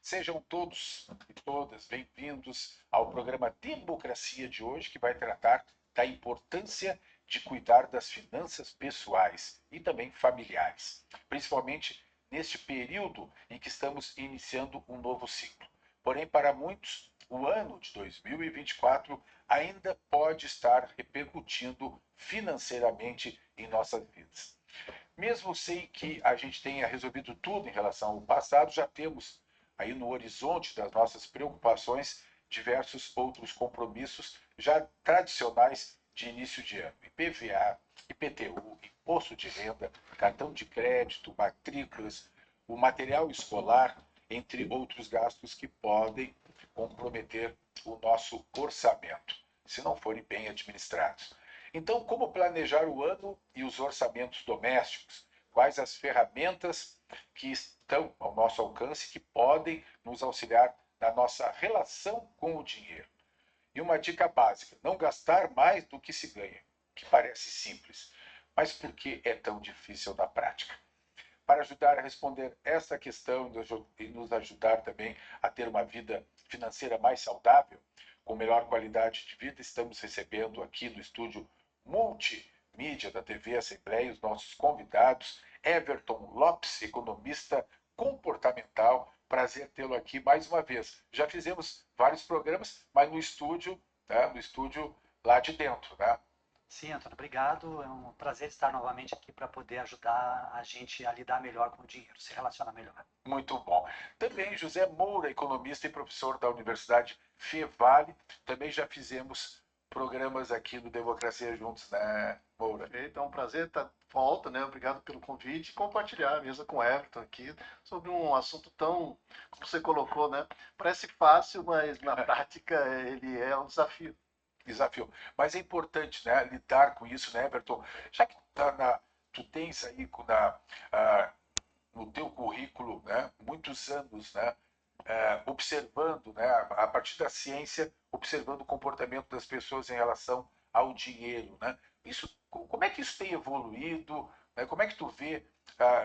Sejam todos e todas bem-vindos ao programa Democracia de hoje, que vai tratar da importância de cuidar das finanças pessoais e também familiares, principalmente neste período em que estamos iniciando um novo ciclo. Porém, para muitos, o ano de 2024 ainda pode estar repercutindo financeiramente em nossas vidas. Mesmo sem que a gente tenha resolvido tudo em relação ao passado, já temos aí no horizonte das nossas preocupações diversos outros compromissos já tradicionais de início de ano. IPVA, IPTU, imposto de renda, cartão de crédito, matrículas, o material escolar, entre outros gastos que podem comprometer o nosso orçamento, se não forem bem administrados. Então, como planejar o ano e os orçamentos domésticos? Quais as ferramentas que estão ao nosso alcance que podem nos auxiliar na nossa relação com o dinheiro? E uma dica básica: não gastar mais do que se ganha, que parece simples, mas por que é tão difícil na prática? Para ajudar a responder essa questão e nos ajudar também a ter uma vida financeira mais saudável, com melhor qualidade de vida, estamos recebendo aqui no estúdio multimídia da TV Assembleia os nossos convidados, Everton Lopes, economista comportamental. Prazer tê-lo aqui mais uma vez. Já fizemos vários programas, mas no estúdio, né, no estúdio lá de dentro, né? Sim, Antônio, obrigado. É um prazer estar novamente aqui para poder ajudar a gente a lidar melhor com o dinheiro, se relacionar melhor. Muito bom. Também José Moura, economista e professor da Universidade Fevale. Também já fizemos programas aqui no Democracia Juntos, né, Moura? Perfeito, é um prazer estar de volta, né? Obrigado pelo convite e compartilhar a mesa com o Everton aqui sobre um assunto tão, como você colocou, né? Parece fácil, mas na prática ele é um desafio. Desafio. Mas é importante, né, lidar com isso, né, Everton? Já que tu tens aí no teu currículo, né, muitos anos, né, observando, né, a partir da ciência, observando o comportamento das pessoas em relação ao dinheiro, né? Isso, como é que isso tem evoluído? Né? Como é que tu vê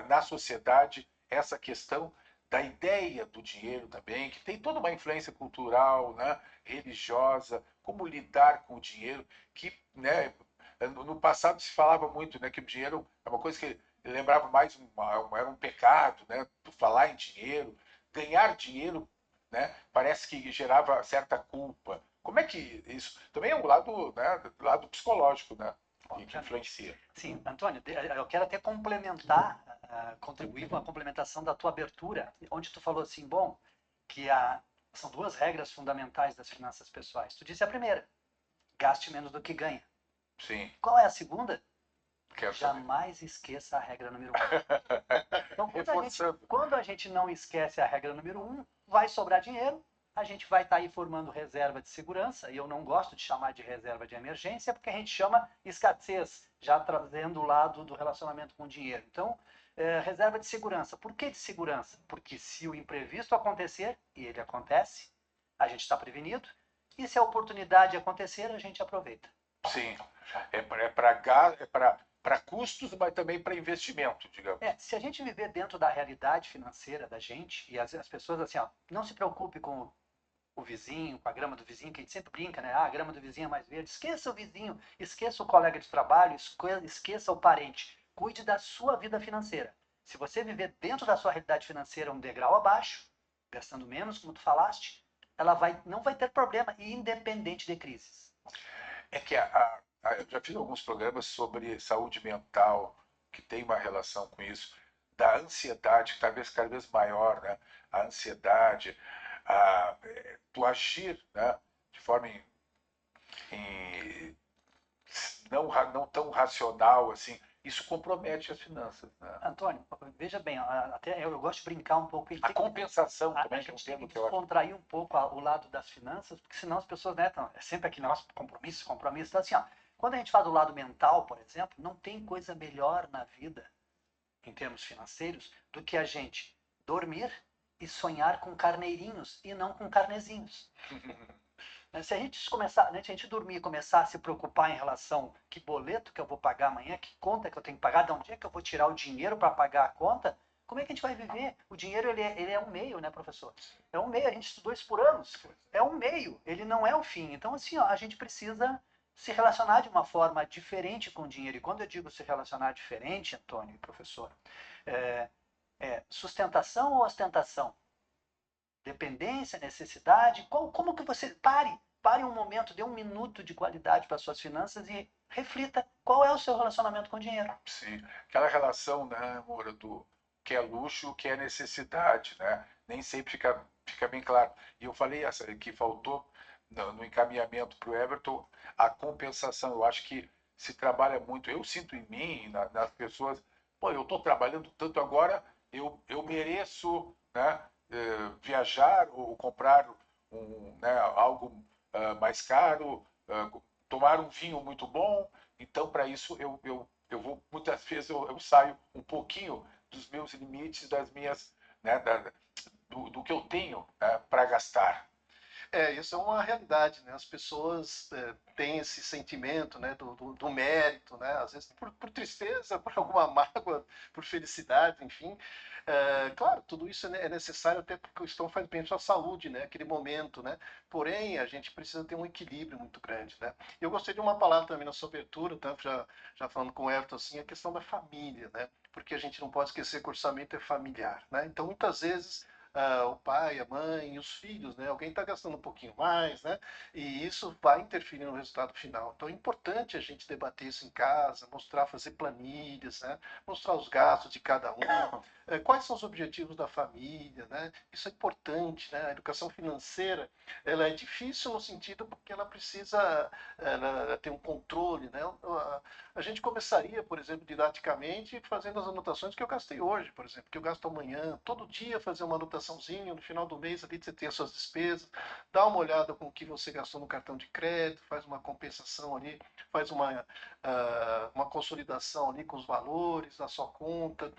na sociedade essa questão da ideia do dinheiro também, que tem toda uma influência cultural, né, religiosa, como lidar com o dinheiro, que, né, no passado se falava muito, né, que o dinheiro é uma coisa que lembrava mais era um pecado, né, falar em dinheiro, ganhar dinheiro, né, parece que gerava certa culpa. Como é que isso também é um lado, né, lado psicológico, né, que influencia. Sim, Antônio, eu quero até complementar, contribuir com a complementação da tua abertura, onde tu falou assim, bom, que são duas regras fundamentais das finanças pessoais. Tu disse a primeira, gaste menos do que ganha. Sim. Qual é a segunda? Quero Jamais saber. esqueça a regra número 1. Então, quando a gente não esquece a regra número 1, vai sobrar dinheiro, a gente vai estar aí formando reserva de segurança, e eu não gosto de chamar de reserva de emergência, porque a gente chama escassez, já trazendo o lado do relacionamento com o dinheiro. Então, reserva de segurança. Por que de segurança? Porque se o imprevisto acontecer, e ele acontece, a gente está prevenido, e se a oportunidade acontecer, a gente aproveita. Sim, é para custos, mas também para investimento, digamos. Se a gente viver dentro da realidade financeira da gente, e as pessoas assim, ó, não se preocupe com o vizinho, com a grama do vizinho, que a gente sempre brinca, né? Ah, a grama do vizinho é mais verde. Esqueça o vizinho, esqueça o colega de trabalho, esqueça o parente. Cuide da sua vida financeira. Se você viver dentro da sua realidade financeira um degrau abaixo, gastando menos, como tu falaste, ela não vai ter problema, independente de crises. É que eu já fiz alguns programas sobre saúde mental, que tem uma relação com isso, da ansiedade, que talvez cada vez maior, né? A ansiedade, do agir, né? De forma não tão racional assim, isso compromete as finanças. Né? Antônio, veja bem, até eu gosto de brincar um pouco. A compensação também, que é um termo que eu acho. Descontrair um pouco o lado das finanças, porque senão as pessoas, né, é sempre aquele nosso compromisso. Então, assim, ó, quando a gente faz o lado mental, por exemplo, não tem coisa melhor na vida, em termos financeiros, do que a gente dormir e sonhar com carneirinhos e não com carnezinhos. Se a gente começar, né, se a gente dormir e começar a se preocupar em relação que boleto que eu vou pagar amanhã, que conta que eu tenho que pagar, de onde é que eu vou tirar o dinheiro para pagar a conta, como é que a gente vai viver? O dinheiro, ele é um meio, né, professor? É um meio, a gente estudou isso por anos. É um meio, ele não é o fim. Então, assim, ó, a gente precisa se relacionar de uma forma diferente com o dinheiro. E quando eu digo se relacionar diferente, Antônio e professor, sustentação ou ostentação? Dependência, necessidade? Como que você... Pare um momento, dê um minuto de qualidade para suas finanças e reflita qual é o seu relacionamento com o dinheiro. Sim, aquela relação, né, Moura, do que é luxo, o que é necessidade, né? Nem sempre fica bem claro. E eu falei que faltou no encaminhamento para o Everton a compensação. Eu acho que se trabalha muito, eu sinto em mim, nas pessoas, pô, eu estou trabalhando tanto agora, eu mereço, né, viajar ou comprar né, algo mais caro, tomar um vinho muito bom. Então, para isso, eu vou, muitas vezes, eu saio um pouquinho dos meus limites, das minhas, né, do que eu tenho, né, para gastar. Isso é uma realidade, né? As pessoas têm esse sentimento, né, do mérito, né? Às vezes por tristeza, por alguma mágoa, por felicidade, enfim. Claro, tudo isso é necessário até porque o estão faz bem para a saúde, né? Aquele momento, né? Porém, a gente precisa ter um equilíbrio muito grande, né? Eu gostei de uma palavra também na sua abertura, tá? Já falando com o Everton, assim, a questão da família, né? Porque a gente não pode esquecer que o orçamento é familiar, né? Então, muitas vezes o pai, a mãe e os filhos, né? Alguém está gastando um pouquinho mais, né? E isso vai interferir no resultado final. Então é importante a gente debater isso em casa, mostrar, fazer planilhas, né? Mostrar os gastos de cada um, quais são os objetivos da família, né? Isso é importante, né? A educação financeira, ela é difícil no sentido porque ela precisa ter um controle, né? A gente começaria, por exemplo, didaticamente, fazendo as anotações que eu gastei hoje, por exemplo, que eu gasto amanhã, todo dia fazer uma anotaçãozinha, no final do mês ali você tem as suas despesas, dá uma olhada com o que você gastou no cartão de crédito, faz uma compensação ali, faz uma consolidação ali com os valores da sua conta,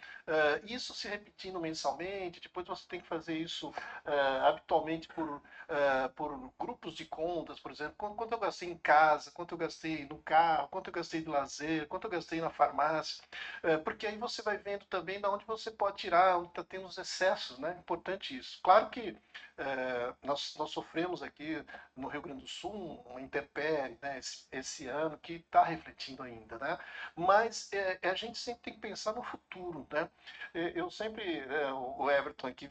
isso se repetindo mensalmente, depois você tem que fazer isso habitualmente por grupos de contas, por exemplo, quanto eu gastei em casa, quanto eu gastei no carro, quanto eu gastei do lazer, quanto eu gastei na farmácia, porque aí você vai vendo também de onde você pode tirar, onde está tendo os excessos, né? Importante isso. Claro que nós sofremos aqui no Rio Grande do Sul uma intempérie, né? Esse ano que está refletindo ainda, né? Mas a gente sempre tem que pensar no futuro, né? Eu sempre, o Everton aqui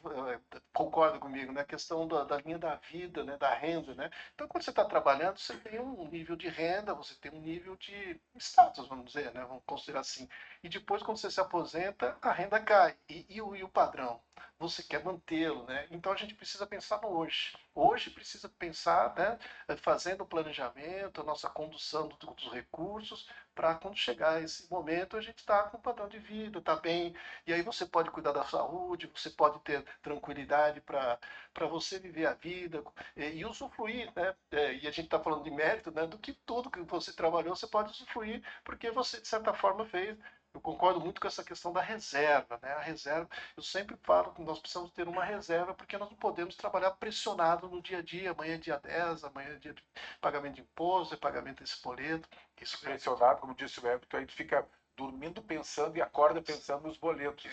concorda comigo, né? A questão da linha da vida, né? Da renda, né? Então, quando você está trabalhando, você tem um nível de renda, você tem um nível de status, vamos dizer, né? Vamos considerar assim. E depois, quando você se aposenta, a renda cai. E o padrão? Você quer mantê-lo, né? Então, a gente precisa pensar no hoje. Hoje precisa pensar, né? Fazendo o planejamento, a nossa condução dos recursos, para quando chegar esse momento, a gente está com um padrão de vida, está bem. E aí você pode cuidar da saúde, você pode ter tranquilidade para você viver a vida e usufruir, né? E a gente está falando de mérito, né? Do que tudo que você trabalhou, você pode usufruir, porque você, de certa forma, fez. Eu concordo muito com essa questão da reserva, né? A reserva, eu sempre falo que nós precisamos ter uma reserva, porque nós não podemos trabalhar pressionado no dia a dia. Amanhã é dia 10, amanhã é dia de pagamento de imposto, é pagamento desse boleto. Isso pressionado, como disse o Everton, a gente fica dormindo pensando e acorda pensando nos boletos.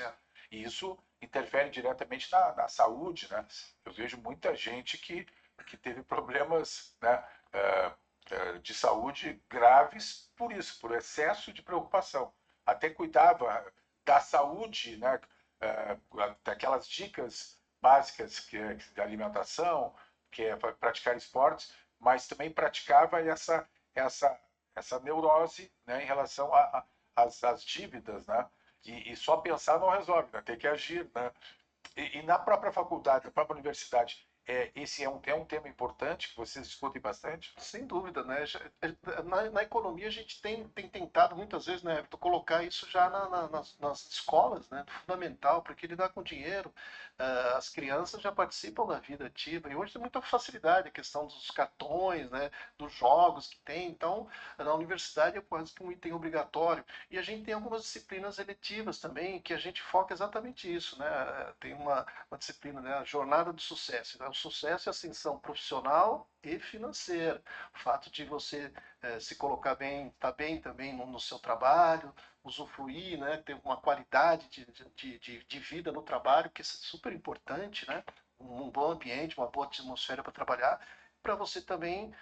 E isso interfere diretamente na saúde, né? Eu vejo muita gente que teve problemas, né, de saúde graves por isso, por excesso de preocupação. Até cuidava da saúde, né, daquelas dicas básicas que é de alimentação, que é praticar esportes, mas também praticava essa neurose, né, em relação às dívidas, né? E só pensar não resolve, né? Tem que agir, né? E na própria faculdade, na própria universidade, esse é um tema importante que vocês discutem bastante? Sem dúvida, né? Na economia a gente tem tentado muitas vezes, né, colocar isso já nas escolas, né, fundamental, porque lidar com dinheiro, as crianças já participam da vida ativa e hoje tem muita facilidade a questão dos cartões, né, dos jogos que tem. Então, na universidade é quase que um item obrigatório e a gente tem algumas disciplinas eletivas também que a gente foca exatamente isso, né? Tem uma disciplina, né, a jornada do sucesso, né? sucesso e ascensão profissional e financeira. O fato de você se colocar bem, estar bem também no seu trabalho, usufruir, né, ter uma qualidade de vida no trabalho, que isso é super importante, né? Um bom ambiente, uma boa atmosfera para trabalhar, para você também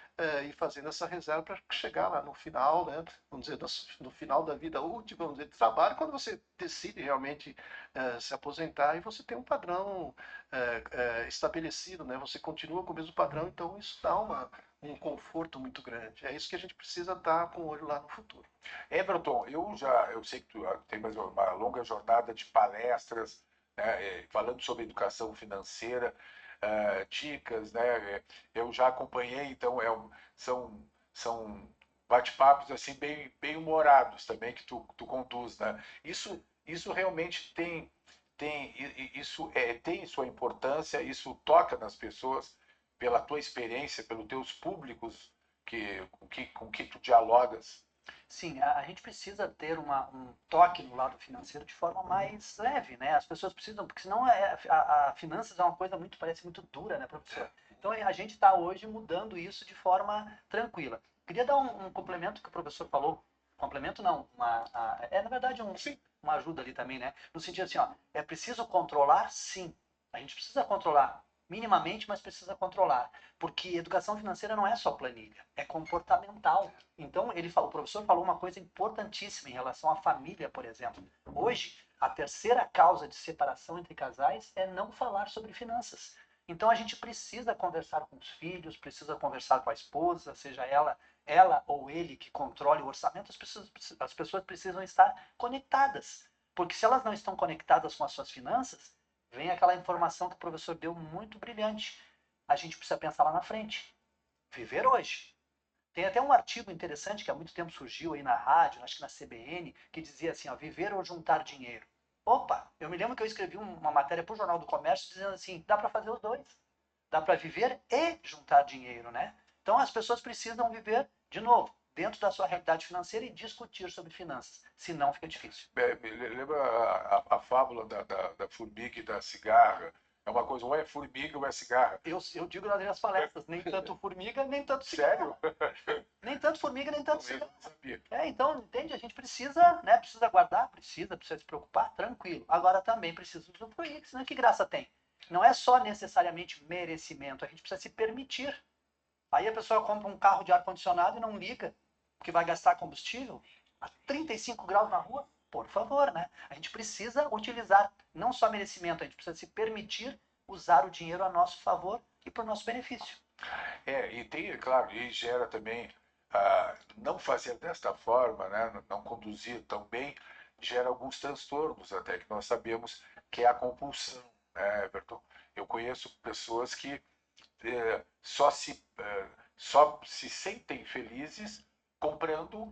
ir fazendo essa reserva para chegar lá no final, né? Vamos dizer, no final da vida útil, vamos dizer, de trabalho, quando você decide realmente se aposentar e você tem um padrão estabelecido, né? Você continua com o mesmo padrão, então isso dá um conforto muito grande. É isso que a gente precisa estar com o olho lá no futuro. Everton, eu sei que tu tem mais uma longa jornada de palestras, né, falando sobre educação financeira, dicas, né? Eu já acompanhei, então são bate-papos assim bem humorados também que tu conduz, né? Isso realmente tem sua importância, isso toca nas pessoas pela tua experiência, pelos teus públicos com que tu dialogas. Sim, a gente precisa ter um toque no lado financeiro de forma mais leve, né? As pessoas precisam, porque senão a finanças é uma coisa parece muito dura, né, professor? Então a gente está hoje mudando isso de forma tranquila. Queria dar um complemento que o professor falou. Complemento não, na verdade uma ajuda ali também, né? No sentido assim, ó, é preciso controlar, sim. A gente precisa controlar minimamente, mas precisa controlar. Porque educação financeira não é só planilha, é comportamental. Então, o professor falou uma coisa importantíssima em relação à família, por exemplo. Hoje, a terceira causa de separação entre casais é não falar sobre finanças. Então, a gente precisa conversar com os filhos, precisa conversar com a esposa, seja ela ou ele que controle o orçamento, as pessoas precisam estar conectadas. Porque se elas não estão conectadas com as suas finanças, vem aquela informação que o professor deu muito brilhante. A gente precisa pensar lá na frente. Viver hoje. Tem até um artigo interessante que há muito tempo surgiu aí na rádio, acho que na CBN, que dizia assim, ó, viver ou juntar dinheiro. Opa, eu me lembro que eu escrevi uma matéria para o Jornal do Comércio dizendo assim, dá para fazer os dois. Dá para viver e juntar dinheiro, né? Então as pessoas precisam viver, de novo, dentro da sua realidade financeira e discutir sobre finanças. Senão fica difícil. Lembra a fábula da formiga e da cigarra? É uma coisa, ou é formiga ou é cigarra. Eu digo nas minhas palestras, nem tanto formiga, nem tanto cigarra. Sério? Nem tanto formiga, nem tanto cigarra. Não sabia. Então, entende? A gente precisa, né? Precisa guardar, precisa se preocupar, tranquilo. Agora também precisa usufruir, senão que graça tem? Não é só necessariamente merecimento, a gente precisa se permitir. Aí a pessoa compra um carro de ar-condicionado e não liga, porque vai gastar combustível a 35 graus na rua. Por favor, né? A gente precisa utilizar não só merecimento, a gente precisa se permitir usar o dinheiro a nosso favor e para o nosso benefício. E tem, claro, e gera também, não fazer desta forma, né, não conduzir tão bem, gera alguns transtornos até, que nós sabemos que é a compulsão, né, Everton? Eu conheço pessoas que só se sentem felizes comprando.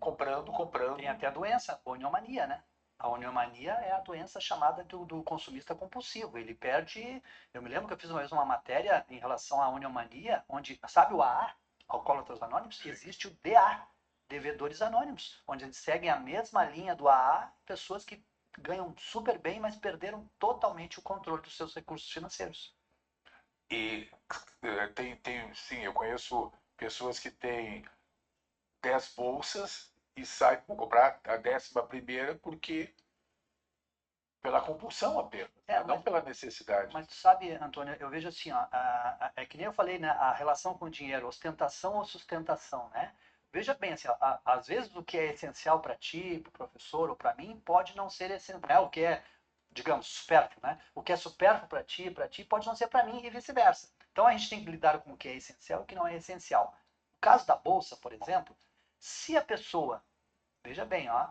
Tem até a doença, a oniomania, né? A oniomania é a doença chamada do consumista compulsivo. Ele perde... Eu me lembro que eu fiz uma vez uma matéria em relação à oniomania, onde, sabe o AA, Alcoólatras Anônimos? Existe o DA, Devedores Anônimos, onde eles seguem a mesma linha do AA, pessoas que ganham super bem, mas perderam totalmente o controle dos seus recursos financeiros. E sim, eu conheço pessoas que têm 10 bolsas e saem para comprar a 11ª porque pela compulsão apenas, não pela necessidade. Mas tu sabe, Antônio, eu vejo assim, ó, é que nem eu falei, né, a relação com o dinheiro, ostentação ou sustentação, né? Veja bem, assim, ó, às vezes o que é essencial para ti, para o professor ou para mim, pode não ser essencial, né? O que é, digamos, supérfluo, né? O que é supérfluo para ti pode não ser para mim e vice-versa. Então a gente tem que lidar com o que é essencial e o que não é essencial. No caso da bolsa, por exemplo, se a pessoa, veja bem, ó,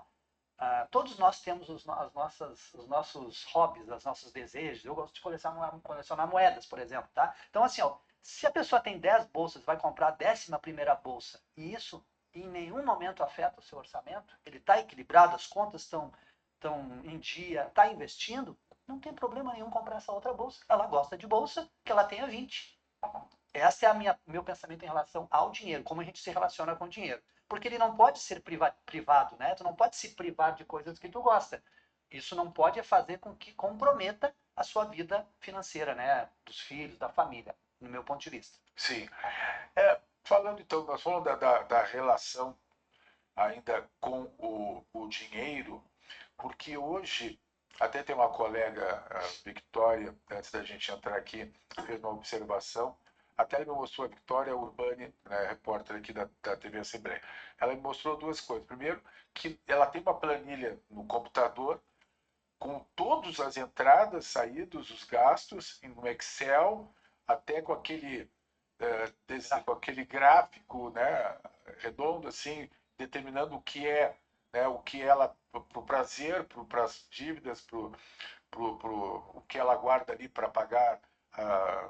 todos nós temos os nossos hobbies, os nossos desejos. Eu gosto de colecionar moedas, por exemplo, tá? Então, assim, ó, se a pessoa tem 10 bolsas, vai comprar a 11ª bolsa, e isso em nenhum momento afeta o seu orçamento, ele está equilibrado, as contas estão em dia, está investindo, não tem problema nenhum comprar essa outra bolsa. Ela gosta de bolsa, que ela tenha 20. Esse é meu pensamento em relação ao dinheiro, como a gente se relaciona com o dinheiro. Porque ele não pode ser privado, né? Tu não pode se privar de coisas que tu gosta. Isso não pode fazer com que comprometa a sua vida financeira, né? Dos filhos, da família. no meu ponto de vista. Sim. Falando então, nós falamos da relação ainda com o dinheiro, porque hoje, até tem uma colega, a Victoria, antes da gente entrar aqui, fez uma observação, até ela me mostrou a Victoria Urbani, né, repórter aqui da TV Assembleia. Ela me mostrou duas coisas. Primeiro, que ela tem uma planilha no computador com todas as entradas, saídas, os gastos, no Excel, até com aquele gráfico, né, redondo, assim, determinando o que é, né, o que ela, para o prazer, para as dívidas, o que ela guarda ali para pagar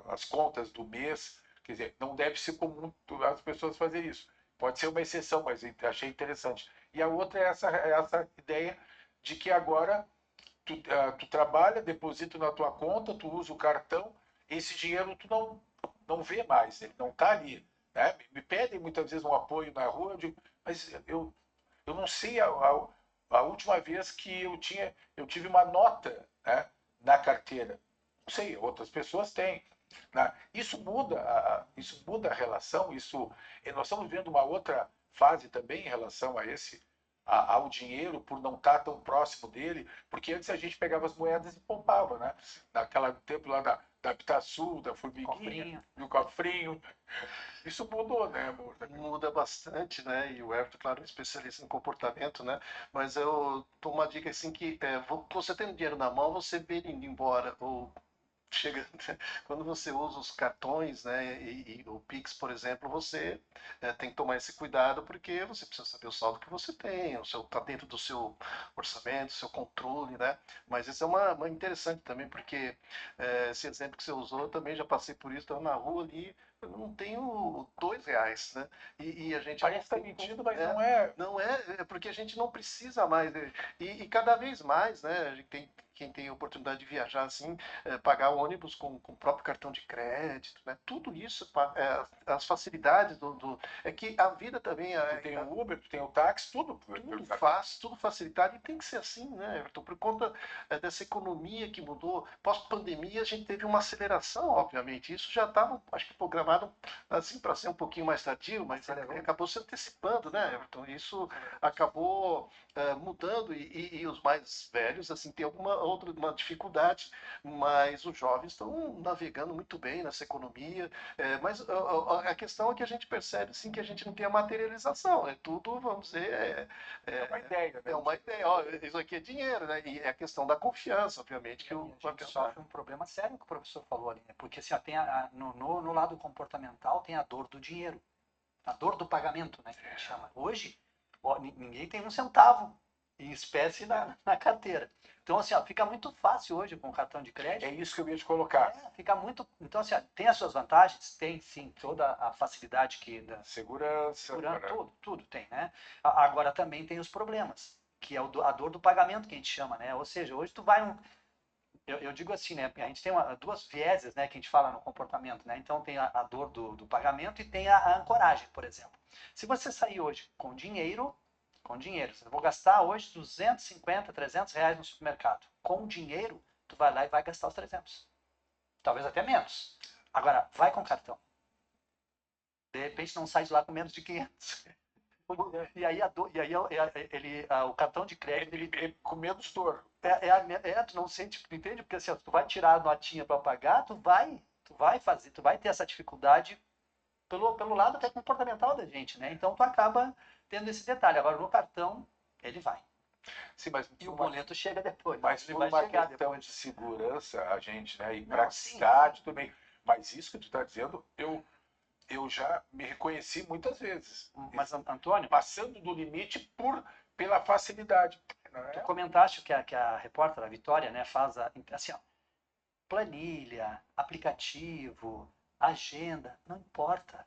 as contas do mês. Quer dizer, não deve ser comum as pessoas fazerem isso. Pode ser uma exceção, mas achei interessante. E a outra é essa ideia de que agora tu trabalha, deposita na tua conta, tu usa o cartão, esse dinheiro tu não vê mais, ele não está ali. Né? Me pedem muitas vezes um apoio na rua, eu digo, mas eu não sei a última vez que eu tive uma nota, né, na carteira. Não sei, outras pessoas têm. Né? Isso muda a relação, nós estamos vendo uma outra fase também em relação ao dinheiro, por não estar tão próximo dele, porque antes a gente pegava as moedas e poupava, né? Naquele tempo lá da Pitaçu, da Formiguinha, do cofrinho. Isso mudou, né, amor? Muda bastante, né? E o Everton, claro, é especialista em comportamento, né? Mas eu dou uma dica assim que você tendo dinheiro na mão, você vê ele indo embora, ou chega, quando você usa os cartões, né, e o Pix, por exemplo, você tem que tomar esse cuidado porque você precisa saber o saldo que você tem, o seu está dentro do seu orçamento, do seu controle, né? Mas isso é uma interessante também porque esse exemplo que você usou, eu também já passei por isso, estava na rua ali, eu não tenho R$ 2, né? E a gente parece que está mentindo, mas não é. Não é porque a gente não precisa mais. E cada vez mais, né? A gente quem tem a oportunidade de viajar assim, pagar o ônibus com o próprio cartão de crédito, né? Tudo isso, as facilidades é que a vida também tu tem o Uber, tu tem o táxi, tudo fácil, tudo facilitado, e tem que ser assim, né, Everton? Por conta dessa economia que mudou, pós-pandemia a gente teve uma aceleração, obviamente, isso já estava, acho que programado assim para ser um pouquinho mais tardio, mas acabou se antecipando, né, Everton? Isso acabou mudando e os mais velhos assim tem uma dificuldade, mas os jovens estão navegando muito bem nessa economia. Mas a questão é que a gente percebe assim, que a gente não tem a materialização, é tudo, vamos dizer, é uma ideia, né? É uma ideia, ó, isso aqui é dinheiro, né? E é a questão da confiança, obviamente, que a gente sofre um problema sério que o professor falou ali, né? Porque assim, ó, tem no lado comportamental tem a dor do dinheiro, a dor do pagamento, né? Que a gente chama. Hoje, ó, ninguém tem um centavo em espécie na carteira. Então, assim, ó, fica muito fácil hoje com o cartão de crédito. É isso que eu ia te colocar. Fica muito. Então, assim, ó, tem as suas vantagens? Tem, sim, toda a facilidade segurança, tudo tem, né? Agora também tem os problemas, que é a dor do pagamento que a gente chama, né? Ou seja, hoje tu vai eu digo assim, né? A gente tem duas vieses, né, que a gente fala no comportamento, né? Então tem a dor do pagamento e tem a ancoragem, por exemplo. Se você sair hoje com dinheiro, eu vou gastar hoje 250, 300 reais no supermercado. Com dinheiro, tu vai lá e vai gastar os 300. Talvez até menos. Agora, vai com cartão. De repente não sai de lá com menos de 500. E aí, o cartão de crédito... Ele com menos dor. Tu não sente, entende? Porque assim, tu vai tirar a notinha para pagar, tu vai ter essa dificuldade pelo lado até comportamental da gente, né? Então tu acaba tendo esse detalhe. Agora no cartão, ele vai. Sim, mas e o boleto chega depois. Mas ele por vai uma chegar questão depois. de segurança, a gente, né? E Não, praticidade também. Mas isso que tu está dizendo, eu já me reconheci muitas vezes. Mas, Antônio, passando do limite pela facilidade. Tu comentaste que a repórter, a Vitória, né, faz assim, ó, planilha, aplicativo, agenda, não importa.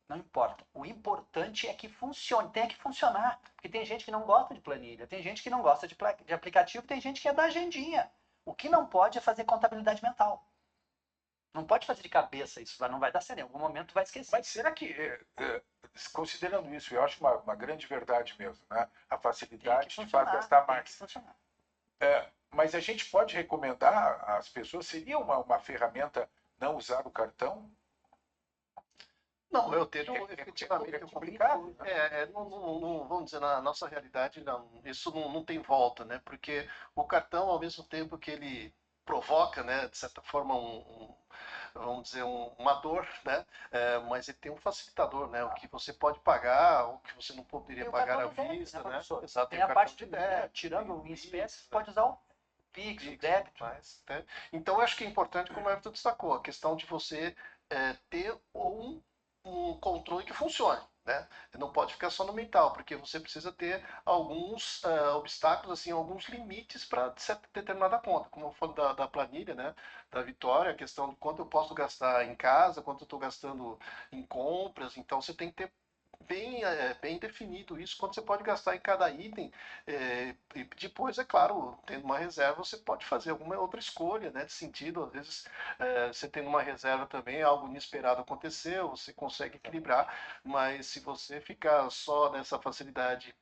Não importa. O importante é que funcione, tem que funcionar. Porque tem gente que não gosta de planilha, tem gente que não gosta de aplicativo, tem gente que é da agendinha. O que não pode é fazer contabilidade mental. Não pode fazer de cabeça isso, não vai dar certo. Em algum momento vai esquecer. Mas será que, considerando isso, eu acho uma grande verdade mesmo, né? A facilidade te faz gastar mais. Mas a gente pode recomendar às pessoas, seria uma ferramenta não usar o cartão? Não, eu tenho É efetivamente. complicado, né? Vamos dizer, na nossa realidade, não, isso não tem volta, né? Porque o cartão, ao mesmo tempo que ele provoca, né, de certa forma, vamos dizer, uma dor, né? Mas ele tem um facilitador, né? O que você pode pagar, o que você não poderia Tem o pagar cartão à de débito, vista, né, né? professor? Exato, Tem tem o a cartão parte de de, né, débito, tirando tem em o espécie, você Pix, né? pode usar o Pix, o Pix, débito. mas, né? Então, eu acho que é importante, como o Everton destacou, a questão de você ter um controle que funcione, né? Não pode ficar só no mental, porque você precisa ter alguns obstáculos, assim, alguns limites para determinada conta. Como eu falo da planilha, né? Da Vitória, a questão de quanto eu posso gastar em casa, quanto eu estou gastando em compras. Então, você tem que ter bem definido isso, quanto você pode gastar em cada item. E depois, é claro, tendo uma reserva, você pode fazer alguma outra escolha, né, de sentido. Às vezes, você tendo uma reserva também, algo inesperado aconteceu, você consegue equilibrar, mas se você ficar só nessa facilidade,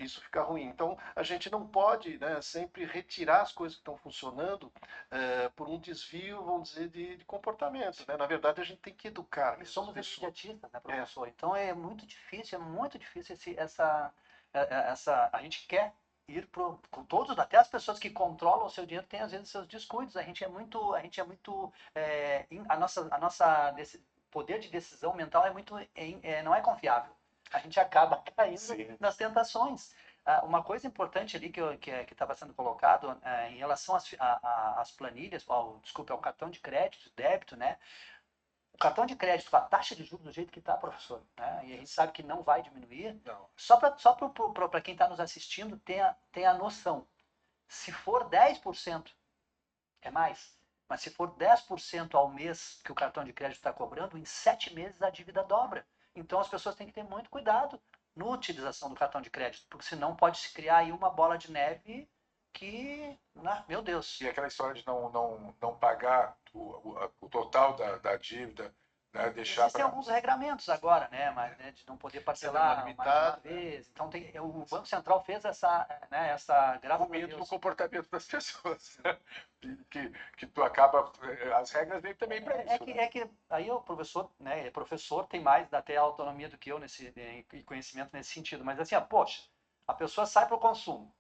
isso fica ruim. Então, a gente não pode, né, sempre retirar as coisas que estão funcionando por um desvio, vamos dizer, de comportamento. Né? Na verdade, a gente tem que educar E mesmo as somos pessoas. imediatistas, né, professor? Então é muito difícil a gente quer ir com todos, até as pessoas que controlam o seu dinheiro têm às vezes seus descuidos. A nossa poder de decisão mental é muito, não é confiável. A gente acaba caindo Sim. nas tentações. Uma coisa importante ali que estava sendo colocado em relação às planilhas, ao cartão de crédito, débito, né? O cartão de crédito, com a taxa de juros do jeito que está, professor, né? E a gente sabe que não vai diminuir. Não. Só para quem está nos assistindo ter a noção. Se for 10%, é mais. Mas se for 10% ao mês que o cartão de crédito está cobrando, em 7 meses a dívida dobra. Então as pessoas têm que ter muito cuidado na utilização do cartão de crédito, porque senão pode se criar aí uma bola de neve que, meu Deus. E aquela história de não pagar o total da dívida, né, deixar Existem alguns regramentos agora, né, mas de não poder parcelar mais de uma vez. Então o Banco Central fez graças com medo do comportamento das pessoas. que tu acaba. As regras vêm também para isso. que aí o professor, né, professor tem mais até autonomia do que eu e conhecimento nesse sentido. Mas assim, poxa, a pessoa sai para o consumo,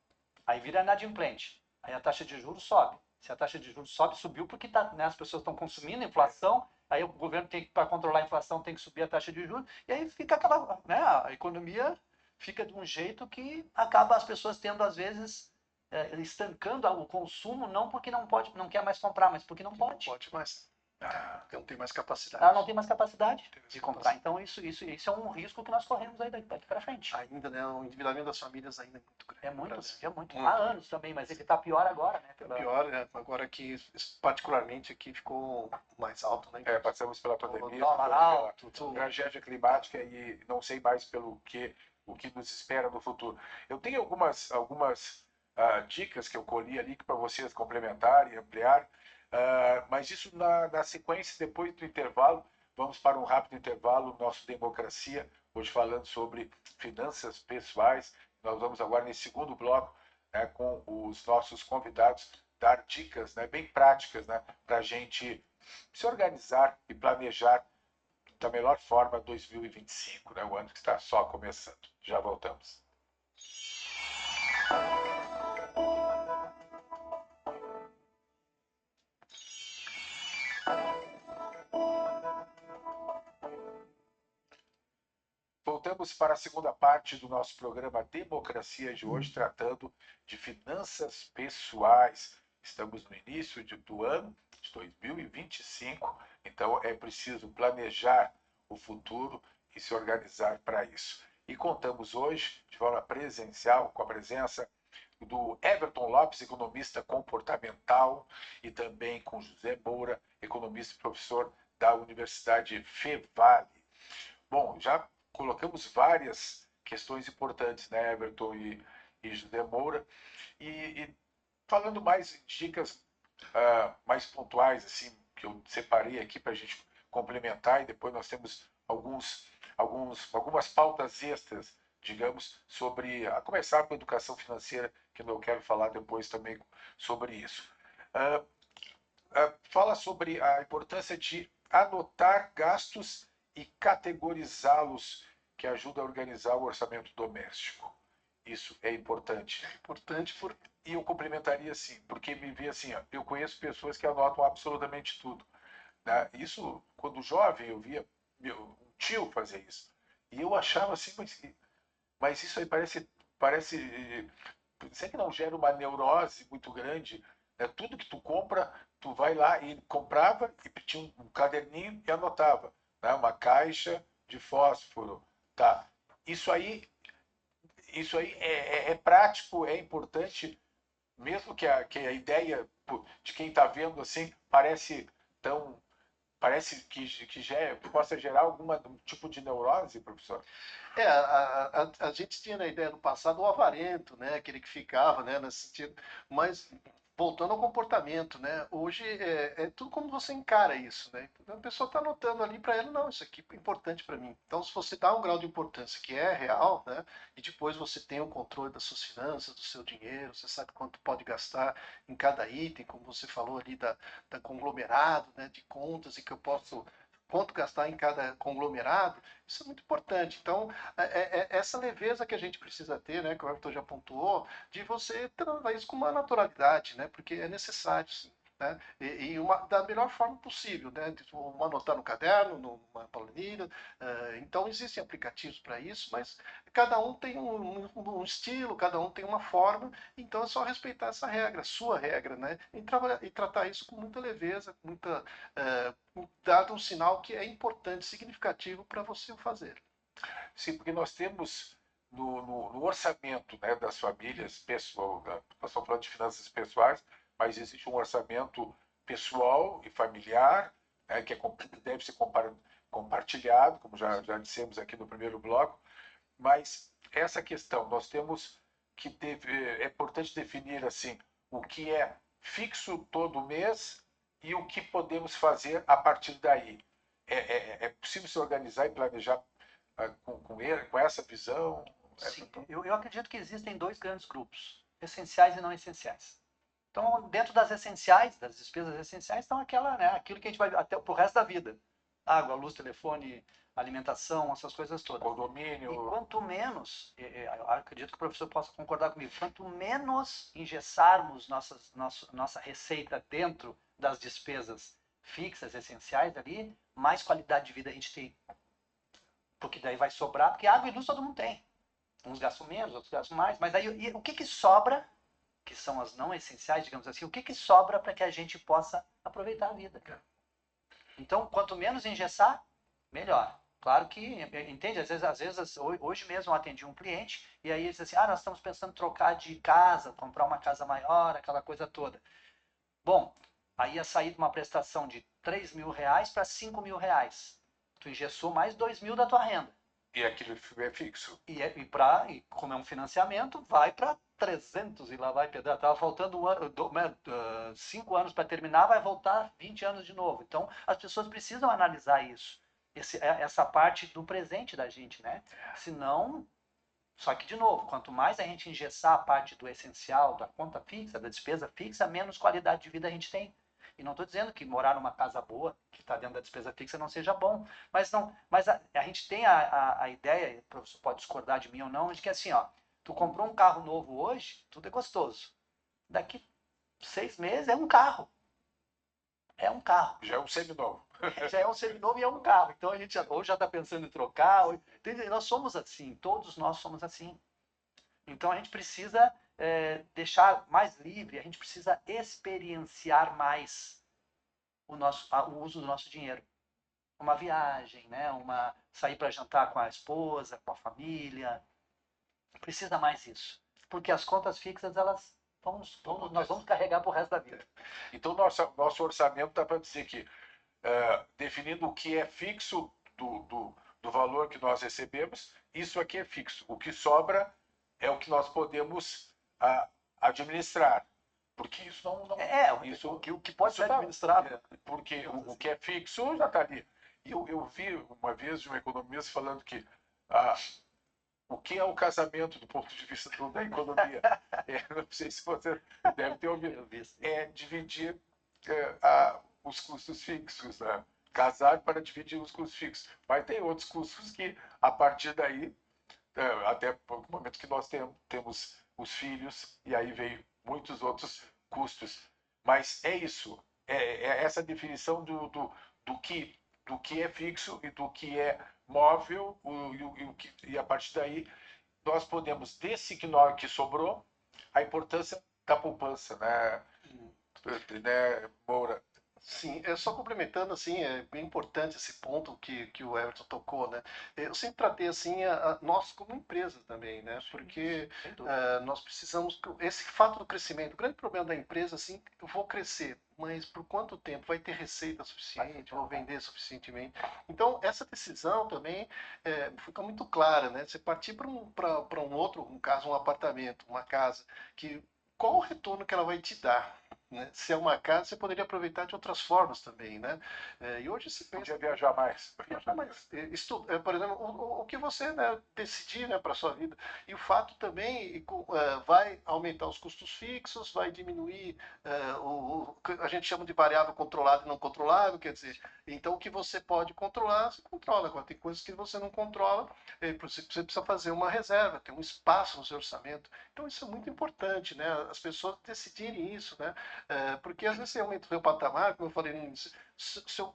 aí vira inadimplente, aí a taxa de juros sobe. Se a taxa de juros sobe, subiu porque né, as pessoas estão consumindo, inflação, aí o governo tem que, para controlar a inflação, tem que subir a taxa de juros, e aí fica aquela, né, a economia fica de um jeito que acaba as pessoas tendo, às vezes, estancando o consumo, não porque não quer mais comprar, mas porque não pode. Não pode mais. Porque não tem mais capacidade. Ela não tem mais capacidade de comprar. Então, isso é um risco que nós corremos aí daqui para frente. Ainda, né? O endividamento das famílias ainda é muito grande. É muito. Há anos também, mas ele está pior agora, né? Pior, né? Agora que, particularmente, aqui ficou mais alto, né? Passamos pela pandemia, dólar alto, tragédia climática e não sei mais o que nos espera no futuro. Eu tenho algumas dicas que eu colhi ali para vocês complementarem e ampliar, mas isso na sequência, depois do intervalo. Vamos para um rápido intervalo, nosso Democracia, hoje falando sobre finanças pessoais. Nós vamos agora nesse segundo bloco, né, com os nossos convidados, dar dicas, né, bem práticas, né, para a gente se organizar e planejar da melhor forma 2025, né, o ano que está só começando. Já voltamos. Voltamos para a segunda parte do nosso programa Democracia de hoje, tratando de finanças pessoais. Estamos no início do ano de 2025, então é preciso planejar o futuro e se organizar para isso. E contamos hoje, de forma presencial, com a presença do Everton Lopes, economista comportamental, e também com José Moura, economista e professor da Universidade Fevale. Bom, já colocamos várias questões importantes, né, Everton e José Moura, e falando mais dicas mais pontuais, assim, que eu separei aqui para a gente complementar, e depois nós temos algumas pautas extras, digamos, a começar com a educação financeira, que eu quero falar depois também sobre isso. Fala sobre a importância de anotar gastos e categorizá-los, que ajuda a organizar o orçamento doméstico. Isso é importante. É importante E eu complementaria assim, porque me vê assim, ó, eu conheço pessoas que anotam absolutamente tudo. Né? Isso, quando jovem, eu via um tio fazer isso. E eu achava assim, mas isso aí parece, será que não gera uma neurose muito grande? Né? Tudo que tu compra, tu vai lá e comprava e tinha um caderninho e anotava, né? Uma caixa de fósforo, tá? Isso aí, isso aí é prático, é importante, mesmo que a ideia de quem está vendo assim parece que possa gerar algum tipo de neurose, professor. a gente tinha na ideia no passado o avarento, né? Aquele que ficava, né? Nesse sentido. Mas voltando ao comportamento, né? Hoje é tudo como você encara isso, né? A pessoa está anotando ali para ela, não, isso aqui é importante para mim. Então, se você dá um grau de importância que é real, né? E depois você tem o controle das suas finanças, do seu dinheiro, você sabe quanto pode gastar em cada item, como você falou ali da conglomerado, né? De contas e que eu posso quanto gastar em cada conglomerado, isso é muito importante. Então, essa leveza que a gente precisa ter, né, que o Everton já pontuou, de você tratar isso com uma naturalidade, né, porque é necessário, sim. Né? Da melhor forma possível, né? Uma anotar no caderno, numa planilha. Então, existem aplicativos para isso, mas cada um tem um estilo, cada um tem uma forma, então é só respeitar essa regra, a sua regra, né? E tratar isso com muita leveza, dado um sinal que é importante, significativo para você fazer. Sim, porque nós temos no orçamento, né, das famílias, pessoal, nós estamos falando de finanças pessoais, mas existe um orçamento pessoal e familiar, né, que deve ser compartilhado, como já dissemos aqui no primeiro bloco, mas essa questão, nós temos que é importante definir assim o que é fixo todo mês e o que podemos fazer a partir daí. É possível se organizar e planejar com essa visão? Sim, eu acredito que existem dois grandes grupos, essenciais e não essenciais. Então, dentro das essenciais, das despesas essenciais, estão aquilo que a gente vai até pro resto da vida. Água, luz, telefone, alimentação, essas coisas todas. Condomínio. E quanto menos, eu acredito que o professor possa concordar comigo, quanto menos engessarmos nossa receita dentro das despesas fixas, essenciais ali, mais qualidade de vida a gente tem. Porque daí vai sobrar, porque água e luz todo mundo tem. Uns gastam menos, outros gastam mais, mas aí o que sobra, que são as não essenciais, digamos assim, o que sobra para que a gente possa aproveitar a vida? Então, quanto menos engessar, melhor. Claro que, entende, às vezes hoje mesmo eu atendi um cliente e aí ele disse assim, nós estamos pensando em trocar de casa, comprar uma casa maior, aquela coisa toda. Bom, aí ia sair de uma prestação de R$3.000 para R$5.000. Tu engessou mais 2.000 da tua renda. E aquilo é fixo. E como é um financiamento, vai para 300 e lá vai pedrar. Estava faltando 5 anos para terminar, vai voltar 20 anos de novo. Então, as pessoas precisam analisar isso. Essa parte do presente da gente, né? Senão, só que, de novo, quanto mais a gente engessar a parte do essencial, da conta fixa, da despesa fixa, menos qualidade de vida a gente tem. E não estou dizendo que morar numa casa boa, que está dentro da despesa fixa, não seja bom. Mas a gente tem a ideia, o professor pode discordar de mim ou não, de que assim, tu comprou um carro novo hoje, tudo é gostoso. Daqui 6 meses é um carro. É um carro. Já é um seminovo. Já é um seminovo e é um carro. Então a gente ou já está pensando em trocar. Nós somos assim, todos nós somos assim. Então a gente precisa deixar mais livre, a gente precisa experienciar mais o uso do nosso dinheiro. Uma viagem, né? Sair para jantar com a esposa, com a família. Precisa mais isso. Porque as contas fixas, nós vamos carregar para o resto da vida. Então, nosso orçamento dá para dizer que, definindo o que é fixo do valor que nós recebemos, isso aqui é fixo. O que sobra é o que nós podemos administrar. Porque isso não isso, o que pode ser administrado. Porque o que é fixo já está ali. Eu vi uma vez de um economista falando que o que é o casamento do ponto de vista da economia? Não sei se você deve ter ouvido. É dividir os custos fixos. Né? casar para dividir os custos fixos. Mas tem outros custos que, a partir daí, até o momento que nós temos os filhos, e aí veio muitos outros custos. Mas é isso, é essa definição do que é fixo e do que é móvel, e a partir daí nós podemos, desse que sobrou, a importância da poupança, né, Moura? Sim, só complementando, assim, é bem importante esse ponto que o Everton tocou, né? Eu sempre tratei, assim, nós como empresa também, né? Porque nós precisamos, esse fato do crescimento, o grande problema da empresa, assim, eu vou crescer, mas por quanto tempo? Vai ter receita suficiente? Vou vender suficientemente? Então, essa decisão também fica muito clara, né? Você partir para um outro, um caso, um apartamento, uma casa, que qual o retorno que ela vai te dar? Né? Se é uma casa, você poderia aproveitar de outras formas também, né? E hoje se pensa... Podia viajar mais. Viajar mais. Por exemplo, o que você, né, decidir, né, para a sua vida. E o fato também vai aumentar os custos fixos, vai diminuir o que a gente chama de variável controlada e não controlável, quer dizer, então o que você pode controlar, você controla. Agora, tem coisas que você não controla, você precisa fazer uma reserva, ter um espaço no seu orçamento. Então isso é muito importante, né? As pessoas decidirem isso, né? Porque às vezes você aumenta o seu patamar, como eu falei no início, seu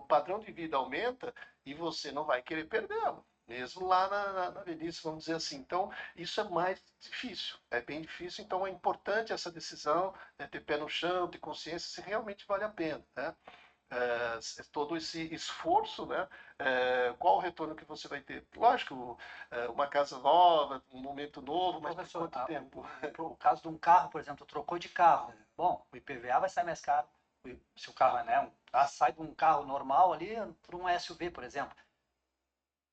padrão de vida aumenta e você não vai querer perdê-lo, mesmo lá na velhice, vamos dizer assim. Então, isso é mais difícil, é bem difícil, então é importante essa decisão, né, ter pé no chão, ter consciência se realmente vale a pena, né? Todo esse esforço, né? Qual o retorno que você vai ter? Lógico, uma casa nova, um momento novo, mas Professor, por quanto tempo? o caso de um carro, por exemplo, trocou de carro. Bom, o IPVA vai sair mais caro. Se o carro é, né, sai de um carro normal ali para um SUV, por exemplo.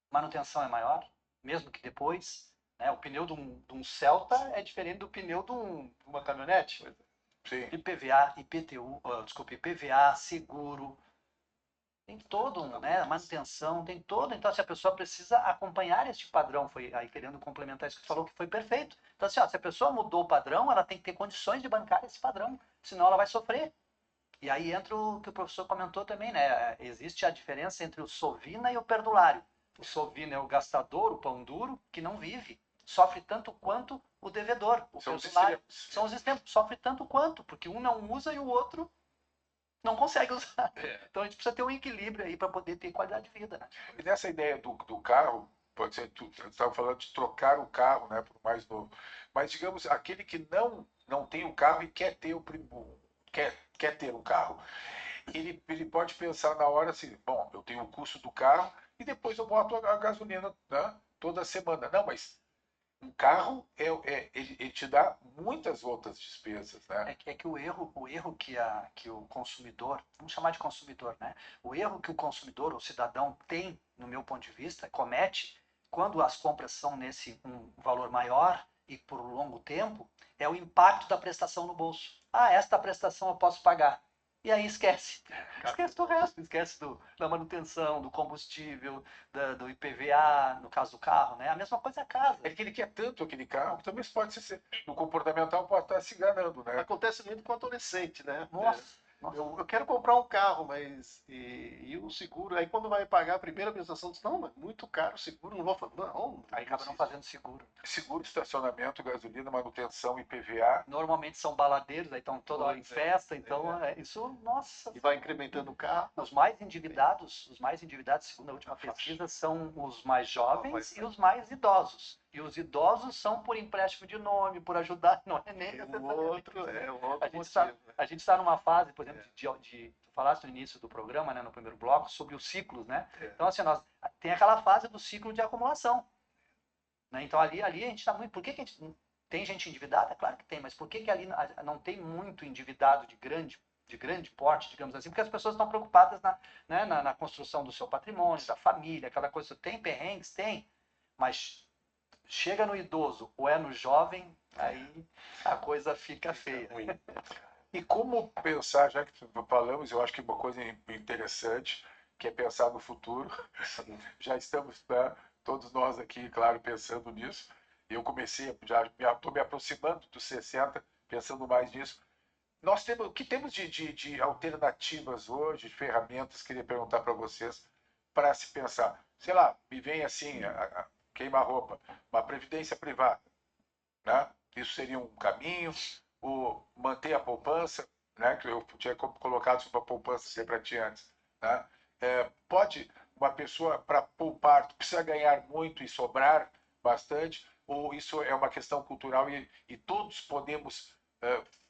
Manutenção é maior, mesmo que depois. Né, o pneu de um Celta é diferente do pneu de uma caminhonete. Sim. IPVA, IPTU, desculpa, IPVA, seguro, tem todo né, manutenção, tem todo. Então, se a pessoa precisa acompanhar este padrão, foi aí querendo complementar isso que você falou, que foi perfeito. Então, assim, se a pessoa mudou o padrão, ela tem que ter condições de bancar esse padrão, senão ela vai sofrer. E aí entra o que o professor comentou também, né? Existe a diferença entre o sovina e o perdulário. O sovina é o gastador, o pão duro, que não vive. Sofre tanto quanto o devedor. O perdulário são os extremos. Sofre tanto quanto, porque um não usa e o outro não consegue usar. Então a gente precisa ter um equilíbrio aí para poder ter qualidade de vida, né? E nessa ideia do carro, pode ser, tu estava falando de trocar o carro, né, por mais novo. Mas digamos, aquele que não tem o carro e quer ter quer ter um carro. Ele pode pensar na hora assim, bom, eu tenho o custo do carro e depois eu boto a gasolina, né, toda semana. Não, mas um carro ele te dá muitas outras despesas, né? É que o erro que o consumidor, vamos chamar de consumidor, né? O erro que o consumidor, o cidadão tem, no meu ponto de vista, comete quando as compras são nesse um valor maior e por longo tempo, é o impacto da prestação no bolso. Ah, esta prestação eu posso pagar. E aí esquece. Esquece do resto, esquece da manutenção, do combustível, do IPVA, no caso do carro, né? A mesma coisa é a casa. É que ele quer tanto aquele carro, que também pode ser, no comportamental pode estar se enganando, né? Acontece muito com adolescente, né? Nossa. Eu quero comprar um carro, mas e o seguro? Aí quando vai pagar a primeira prestação, diz, não, mas muito caro o seguro, não vou fazer. Não, aí acaba não fazendo seguro. Seguro, estacionamento, gasolina, manutenção, IPVA. Normalmente são baladeiros, aí estão toda hora em festa, então isso, nossa. E vai incrementando o carro. Os mais endividados, segundo a última pesquisa, são os mais jovens e os mais idosos. E os idosos são por empréstimo de nome, por ajudar, não é nem necessariamente. A gente está numa fase, por exemplo, tu falaste no início do programa, né, no primeiro bloco, sobre os ciclos, né? Então, assim, tem aquela fase do ciclo de acumulação. Né? Então, ali a gente está muito... Por que a gente... Tem gente endividada? Claro que tem, mas por que ali não tem muito endividado de grande porte, digamos assim? Porque as pessoas estão preocupadas na construção do seu patrimônio, da família, aquela coisa. Tem perrengues? Tem. Mas chega no idoso ou é no jovem, aí a coisa fica feia. E como pensar, já que falamos, eu acho que uma coisa interessante, que é pensar no futuro. Já estamos, né, todos nós aqui, claro, pensando nisso. Eu comecei, já estou me aproximando dos 60, pensando mais nisso. nós temos, o que temos de alternativas hoje, de ferramentas, queria perguntar para vocês, para se pensar. Sei lá, me vem assim, queima-roupa, uma previdência privada, né? Isso seria um caminho, o manter a poupança, né? Que eu tinha colocado sobre a poupança sempre para ti antes, né? Pode uma pessoa, para poupar, precisa ganhar muito e sobrar bastante, ou isso é uma questão cultural e todos podemos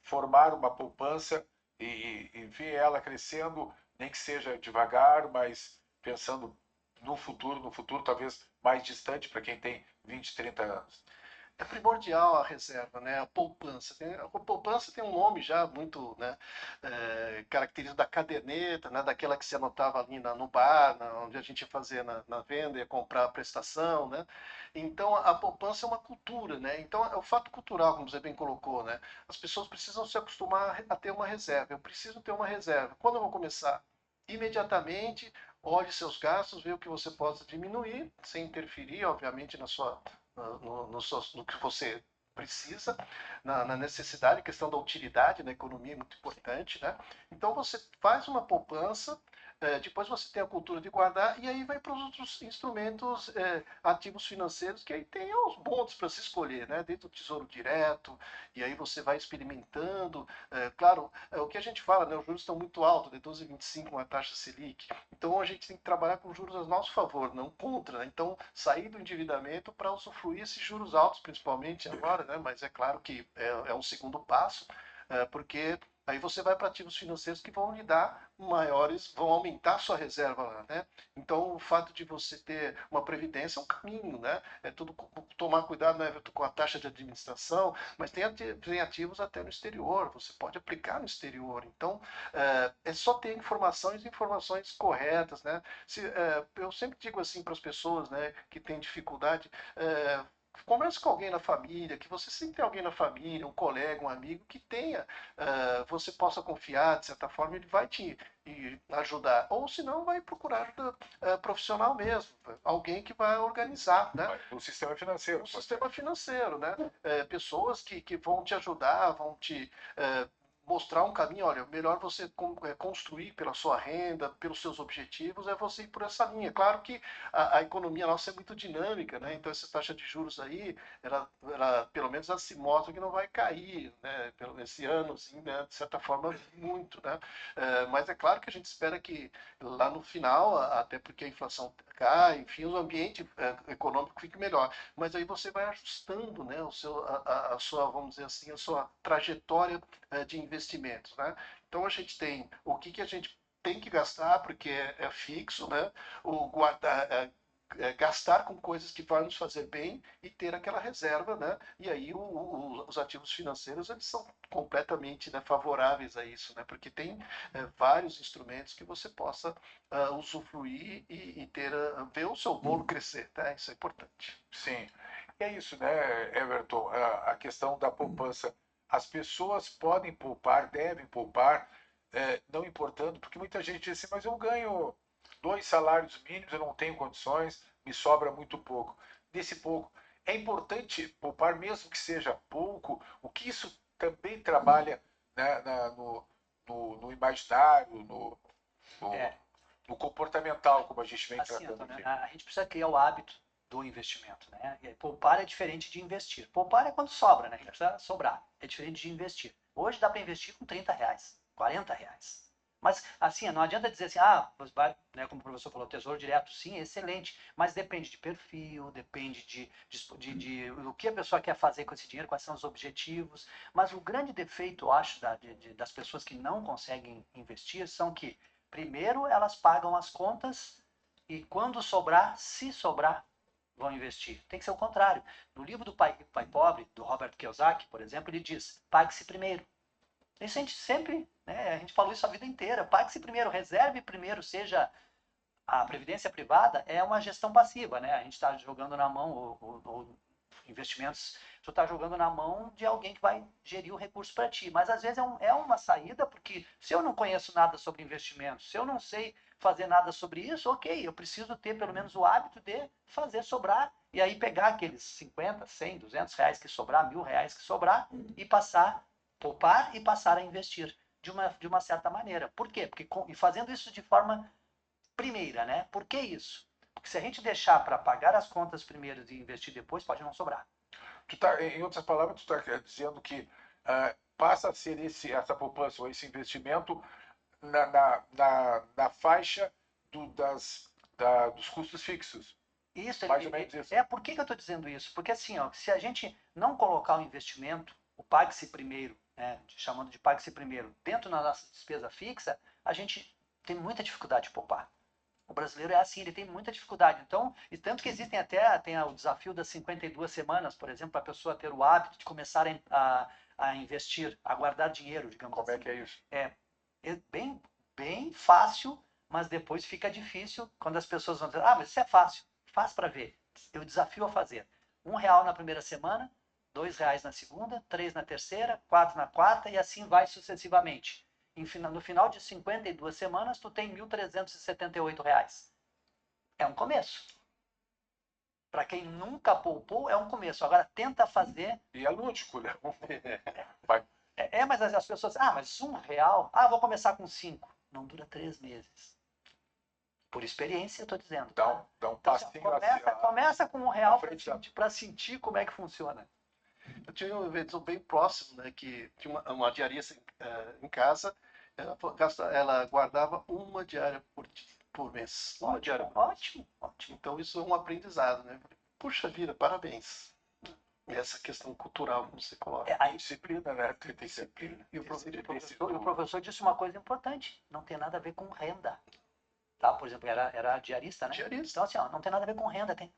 formar uma poupança e ver ela crescendo, nem que seja devagar, mas pensando no futuro talvez mais distante para quem tem 20, 30 anos. É primordial a reserva, né? A poupança. A poupança tem um nome já muito, né, característico da caderneta, né, daquela que se anotava ali no bar, onde a gente ia fazer na venda, ia comprar a prestação, né? Então, a poupança é uma cultura, né? Então, é o fato cultural, como você bem colocou, né? As pessoas precisam se acostumar a ter uma reserva. Eu preciso ter uma reserva. Quando eu vou começar? Imediatamente, olhe seus gastos, vê o que você possa diminuir, sem interferir, obviamente, na sua no que você precisa, na necessidade, questão da utilidade na economia é muito importante, né? Então você faz uma poupança, depois você tem a cultura de guardar e aí vai para os outros instrumentos ativos financeiros que aí tem os bons para se escolher, né? Dentro do Tesouro Direto, e aí você vai experimentando. Claro, o que a gente fala, né? Os juros estão muito altos, de 12,25 uma taxa Selic. Então a gente tem que trabalhar com juros a nosso favor, não contra, né? Então sair do endividamento para usufruir esses juros altos, principalmente agora, né? Mas é claro que é um segundo passo, porque aí você vai para ativos financeiros que vão lhe dar maiores, vão aumentar a sua reserva lá, né? Então, o fato de você ter uma previdência é um caminho, né? É tudo tomar cuidado, né, com a taxa de administração, mas tem ativos até no exterior, você pode aplicar no exterior. Então, é só ter informações corretas, né? Eu sempre digo assim para as pessoas, né, que têm dificuldade, converse com alguém na família, que você sempre tem alguém na família, um colega, um amigo que tenha, você possa confiar, de certa forma, ele vai te ajudar. Ou se não, vai procurar ajuda profissional mesmo, alguém que vai organizar, né? O sistema financeiro. O sistema financeiro, né? Pessoas que vão te ajudar, vão te mostrar um caminho, olha, melhor você construir pela sua renda, pelos seus objetivos, é você ir por essa linha. Claro que a economia nossa é muito dinâmica, né? Então essa taxa de juros aí, pelo menos ela se mostra que não vai cair, né? Esse ano, assim, né? De certa forma, muito, né? Mas é claro que a gente espera que lá no final, até porque a inflação cai, enfim, o ambiente econômico fique melhor. Mas aí você vai ajustando, né? A sua, vamos dizer assim, a sua trajetória de investimentos, né? Então a gente tem o que a gente tem que gastar porque é fixo, né? O guardar, gastar com coisas que vão nos fazer bem e ter aquela reserva, né? E aí os ativos financeiros eles são completamente, né, favoráveis a isso, né? Porque tem vários instrumentos que você possa usufruir e ter ver o seu bolo crescer, tá? Isso é importante. Sim, é isso, né, Everton? A questão da poupança. As pessoas podem poupar, devem poupar, não importando, porque muita gente diz assim, mas eu ganho 2 salários mínimos, eu não tenho condições, me sobra muito pouco. Desse pouco, é importante poupar, mesmo que seja pouco, o que isso também trabalha, né, no imaginário, no comportamental, como a gente vem Assim, tratando Antônio, aqui. a gente precisa criar o hábito do investimento, né? E poupar é diferente de investir. Poupar é quando sobra, né? A gente precisa sobrar. É diferente de investir. Hoje dá para investir com R$ 30, R$ 40. Mas, assim, não adianta dizer assim, você vai, né, como o professor falou, tesouro direto, sim, é excelente, mas depende de perfil, depende de o que a pessoa quer fazer com esse dinheiro, quais são os objetivos. Mas o grande defeito, eu acho, das pessoas que não conseguem investir são que, primeiro, elas pagam as contas e quando sobrar, se sobrar, vão investir. Tem que ser o contrário. No livro do Pai Pobre, do Robert Kiyosaki, por exemplo, ele diz, pague-se primeiro. Isso a gente sempre, né, a gente falou isso a vida inteira, pague-se primeiro, reserve primeiro, seja a previdência privada, é uma gestão passiva, né? A gente está jogando na mão, investimentos, tu está jogando na mão de alguém que vai gerir o recurso para ti. Mas às vezes é uma saída, porque se eu não conheço nada sobre investimentos, se eu não sei fazer nada sobre isso, ok, eu preciso ter pelo menos o hábito de fazer sobrar e aí pegar aqueles 50, 100, R$ 200 que sobrar, R$ 1.000 que sobrar e passar poupar e passar a investir de uma certa maneira. Por quê? Porque e fazendo isso de forma primeira, né? Por que isso? Porque se a gente deixar para pagar as contas primeiro e investir depois, pode não sobrar. Em outras palavras, tu está dizendo que passa a ser essa poupança ou esse investimento na faixa dos custos fixos. Isso, Mais ou menos isso. por que eu estou dizendo isso? Porque assim, ó, se a gente não colocar o investimento, o pague-se primeiro, né, chamando de pague-se primeiro, dentro da nossa despesa fixa, a gente tem muita dificuldade de poupar. O brasileiro é assim, ele tem muita dificuldade. Então, e tanto que existem tem o desafio das 52 semanas, por exemplo, para a pessoa ter o hábito de começar a investir, a guardar dinheiro, digamos assim. Como é que é isso? É bem fácil, mas depois fica difícil quando as pessoas vão dizer, mas isso é fácil. Faz para ver. Eu desafio a fazer. R$1 na primeira semana, R$2 na segunda, 3 na terceira, 4 na quarta e assim vai sucessivamente. No final de 52 semanas, tu tem R$1.378. É um começo. Para quem nunca poupou, é um começo. Agora, tenta fazer... E é lúdico, né? Mas as pessoas dizem, mas R$1? Vou começar com 5. Não dura 3 meses. Por experiência, eu estou dizendo. Dá um passinho começa com R$1 para sentir como é que funciona. Eu tinha um evento bem próximo, né, que tinha uma diarista em casa, ela guardava uma diária por mês. Uma diária por mês. Ótimo. Então isso é um aprendizado, né? Puxa vida, parabéns. E essa questão cultural, como você coloca. A disciplina, né? Tem disciplina. E o professor disse uma coisa importante, não tem nada a ver com renda. Tá? Por exemplo, era diarista, né? Diarista. Então, assim, não tem nada a ver com renda, tem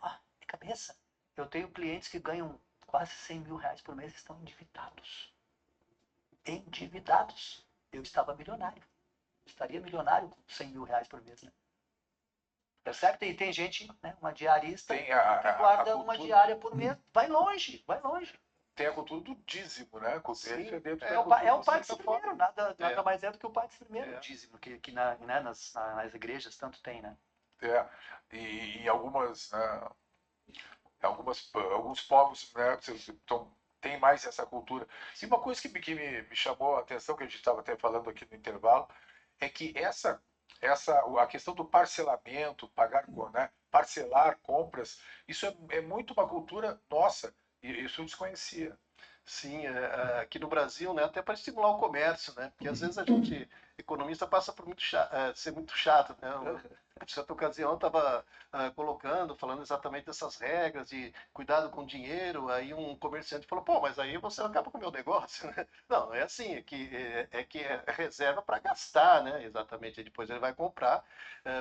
cabeça. Eu tenho clientes que ganham quase R$100.000 por mês e estão endividados. Eu estava milionário. Estaria milionário com R$100.000 por mês, né? Percebe? E tem gente, né, uma diarista, que guarda uma diária por mês. Vai longe. Tem a cultura do dízimo, né? É o pague-se primeiro, nada mais é do que o pague-se primeiro dízimo, que nas igrejas tanto tem, né? E em alguns povos, né, tem mais essa cultura. E uma coisa que me chamou a atenção, que a gente estava até falando aqui no intervalo, é que a questão do parcelamento, né, parcelar compras, isso é muito uma cultura nossa, e isso eu desconhecia. Sim, aqui no Brasil, né, até para estimular o comércio, né, porque às vezes a gente, economista, passa por ser muito chato, né, em certa ocasião eu estava falando exatamente dessas regras de cuidado com dinheiro, aí um comerciante falou, mas aí você acaba com o meu negócio, né? Não, é assim, é que é reserva para gastar, né, exatamente, aí depois ele vai comprar,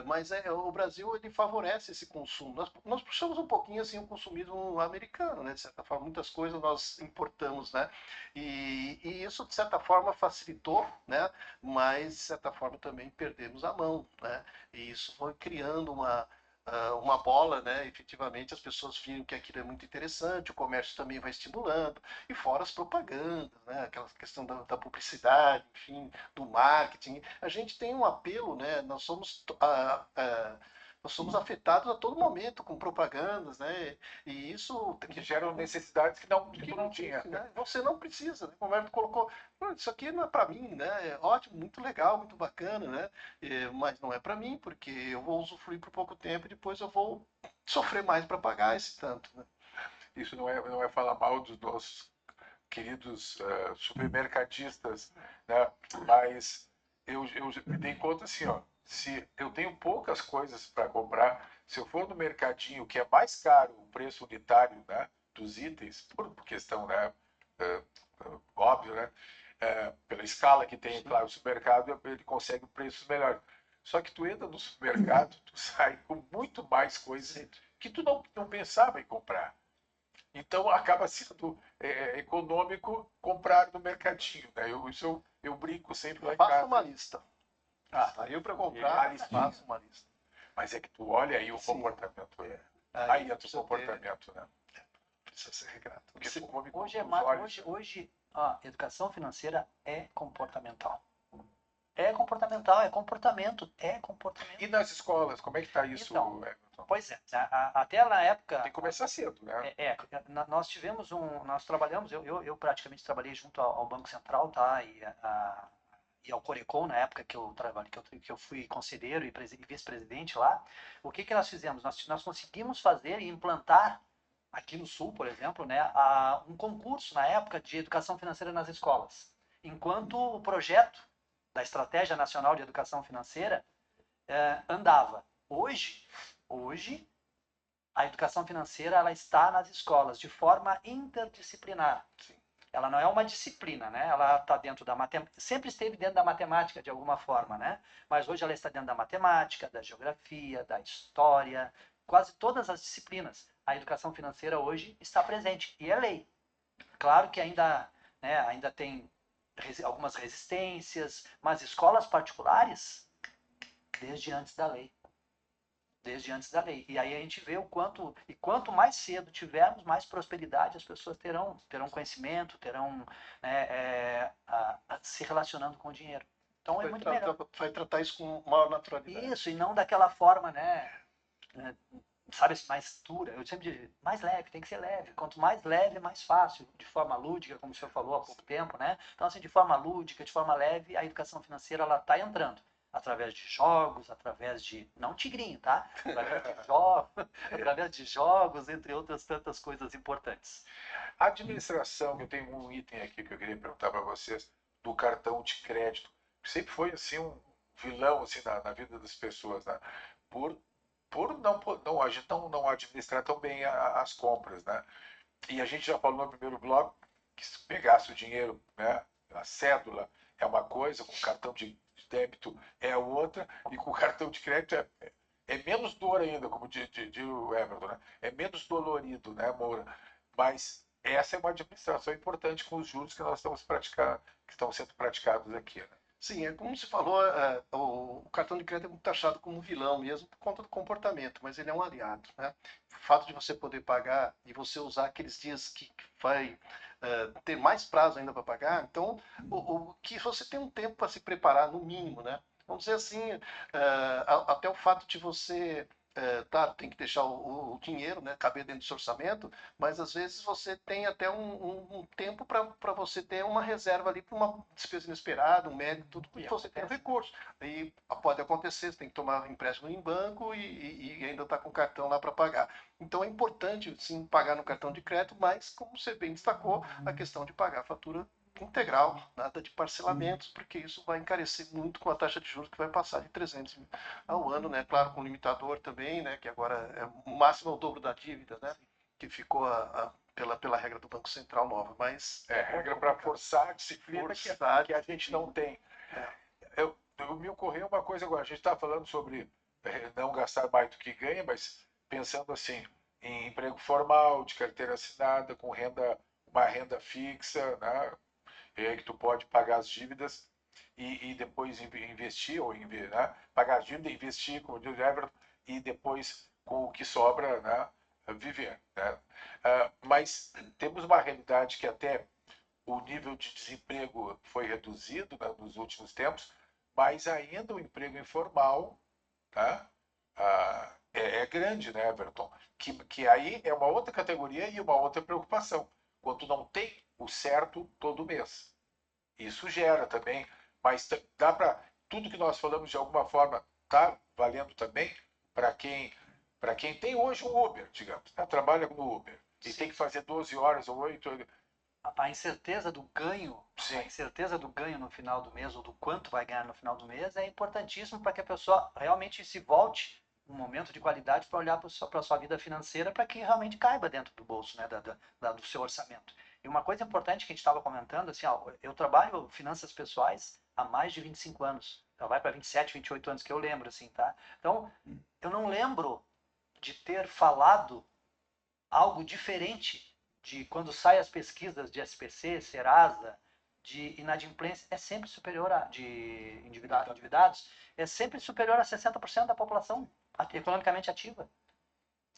mas o Brasil, ele favorece esse consumo, nós puxamos um pouquinho, assim, o consumismo americano, né, de certa forma, muitas coisas nós importamos, né, e isso, de certa forma, facilitou, né, mas, de certa forma, também perdemos a mão, né, e isso foi criando uma bola, né? Efetivamente as pessoas viram que aquilo é muito interessante, o comércio também vai estimulando, e fora as propagandas, né? Aquela questão da publicidade, enfim, do marketing. A gente tem um apelo, né? Nós somos afetados a todo momento com propagandas, né? E isso que geram necessidades que tu não tinha. Né? Você não precisa, né? Como o Everton colocou, isso aqui não é para mim, né? É ótimo, muito legal, muito bacana, né? Mas não é para mim, porque eu vou usufruir por pouco tempo e depois eu vou sofrer mais para pagar esse tanto, né? Isso não é falar mal dos nossos queridos supermercadistas, né? Mas eu me dei conta assim, se eu tenho poucas coisas para comprar, se eu for no mercadinho, que é mais caro o preço unitário, né, dos itens, por questão, né, óbvio, né, pela escala que tem, claro, o supermercado, ele consegue preços melhores. Só que tu entra no supermercado, tu sai com muito mais coisas que tu não pensava em comprar. Então acaba sendo econômico comprar no mercadinho, né? Eu brinco sempre lá em casa. Faça uma lista. Saiu para comprar, faça uma lista. Mas é que tu olha aí o comportamento. Aí é o comportamento, né? Precisa ser regrado. Hoje, educação financeira é comportamental. É comportamental, é comportamento, é comportamento. E nas escolas, como é que está isso, Então, Everton? pois é, até na época... Tem que começar cedo, né? Nós tivemos nós trabalhamos, eu praticamente trabalhei junto ao Banco Central, tá? E ao Corecon, na época que eu trabalhei, que eu fui conselheiro e vice-presidente lá. O que nós fizemos? Nós conseguimos fazer e implantar aqui no Sul, por exemplo, né, um concurso na época de educação financeira nas escolas. Enquanto o projeto da Estratégia Nacional de Educação Financeira andava. Hoje, a educação financeira ela está nas escolas de forma interdisciplinar. Sim. Ela não é uma disciplina, né? Ela está dentro da matemática, sempre esteve dentro da matemática de alguma forma, né? Mas hoje ela está dentro da matemática, da geografia, da história, quase todas as disciplinas. A educação financeira hoje está presente e é lei. Claro que ainda tem algumas resistências, mas escolas particulares desde antes da lei. Desde antes da lei. E aí a gente vê quanto mais cedo tivermos, mais prosperidade as pessoas terão conhecimento, terão se relacionando com o dinheiro. Então é muito melhor. Vai tratar isso com maior naturalidade. Isso, e não daquela forma, sabe, mais dura. Eu sempre digo, mais leve, tem que ser leve. Quanto mais leve, mais fácil, de forma lúdica, como o senhor falou há pouco tempo, né? Então, assim, de forma lúdica, de forma leve, a educação financeira, ela está entrando. Através de jogos, através de... Não tigrinho, tá? Através de jogos, entre outras tantas coisas importantes. A administração, eu tenho um item aqui que eu queria perguntar para vocês, do cartão de crédito. Sempre foi, assim, um vilão assim, na vida das pessoas, né? Por a gente não administrar tão bem as compras, né? E a gente já falou no primeiro bloco que se pegasse o dinheiro, né? A cédula é uma coisa, com o cartão de débito é outra, e com o cartão de crédito é menos dor ainda, como diz o Everton, né? É menos dolorido, né, Moura? Mas essa é uma administração importante com os juros que nós estamos praticando, que estão sendo praticados aqui, né? Sim, é como se falou, o cartão de crédito é muito taxado como vilão mesmo por conta do comportamento, mas ele é um aliado, né? O fato de você poder pagar e você usar aqueles dias que vai ter mais prazo ainda para pagar, então que você tem um tempo para se preparar, no mínimo, né? Vamos dizer assim, até o fato de você tem que deixar o dinheiro, né, caber dentro do seu orçamento, mas às vezes você tem até um tempo para você ter uma reserva ali para uma despesa inesperada, um médico, tudo, porque você tem o recurso. E pode acontecer, você tem que tomar um empréstimo em banco e ainda está com o cartão lá para pagar. Então é importante, sim, pagar no cartão de crédito, mas, como você bem destacou, a questão de pagar a fatura integral, nada de parcelamentos, porque isso vai encarecer muito com a taxa de juros que vai passar de 300 ao ano, né? Claro, com limitador também, né? Que agora o máximo é o dobro da dívida, né? Que ficou pela regra do Banco Central nova, mas... regra para forçar a disciplina que a gente não tem. Me ocorreu uma coisa agora, a gente está falando sobre não gastar mais do que ganha, mas pensando assim, em emprego formal, de carteira assinada, com uma renda fixa, né? Que tu pode pagar as dívidas e depois investir, né? Pagar as dívidas, investir, como diz o Everton, e depois, com o que sobra, né? Viver. Né? Mas temos uma realidade que até o nível de desemprego foi reduzido, né, nos últimos tempos, mas ainda o emprego informal, tá? É grande, né, Everton? Que aí é uma outra categoria e uma outra preocupação. Quando não tem o certo todo mês. Isso gera também, mas dá para tudo que nós falamos de alguma forma tá valendo também para quem tem hoje um Uber, digamos, né? Trabalha no Uber e tem que fazer 12 horas ou 8. A incerteza do ganho, Sim. A incerteza do ganho no final do mês ou do quanto vai ganhar no final do mês é importantíssimo para que a pessoa realmente se volte um momento de qualidade para olhar para a sua vida financeira para que realmente caiba dentro do bolso, né, do seu orçamento. E uma coisa importante que a gente estava comentando, assim, eu trabalho finanças pessoais há mais de 25 anos. Então vai para 27, 28 anos que eu lembro, assim, tá? Então, eu não lembro de ter falado algo diferente de quando saem as pesquisas de SPC, Serasa, de inadimplência, é sempre superior de endividados, é sempre superior a 60% da população economicamente ativa.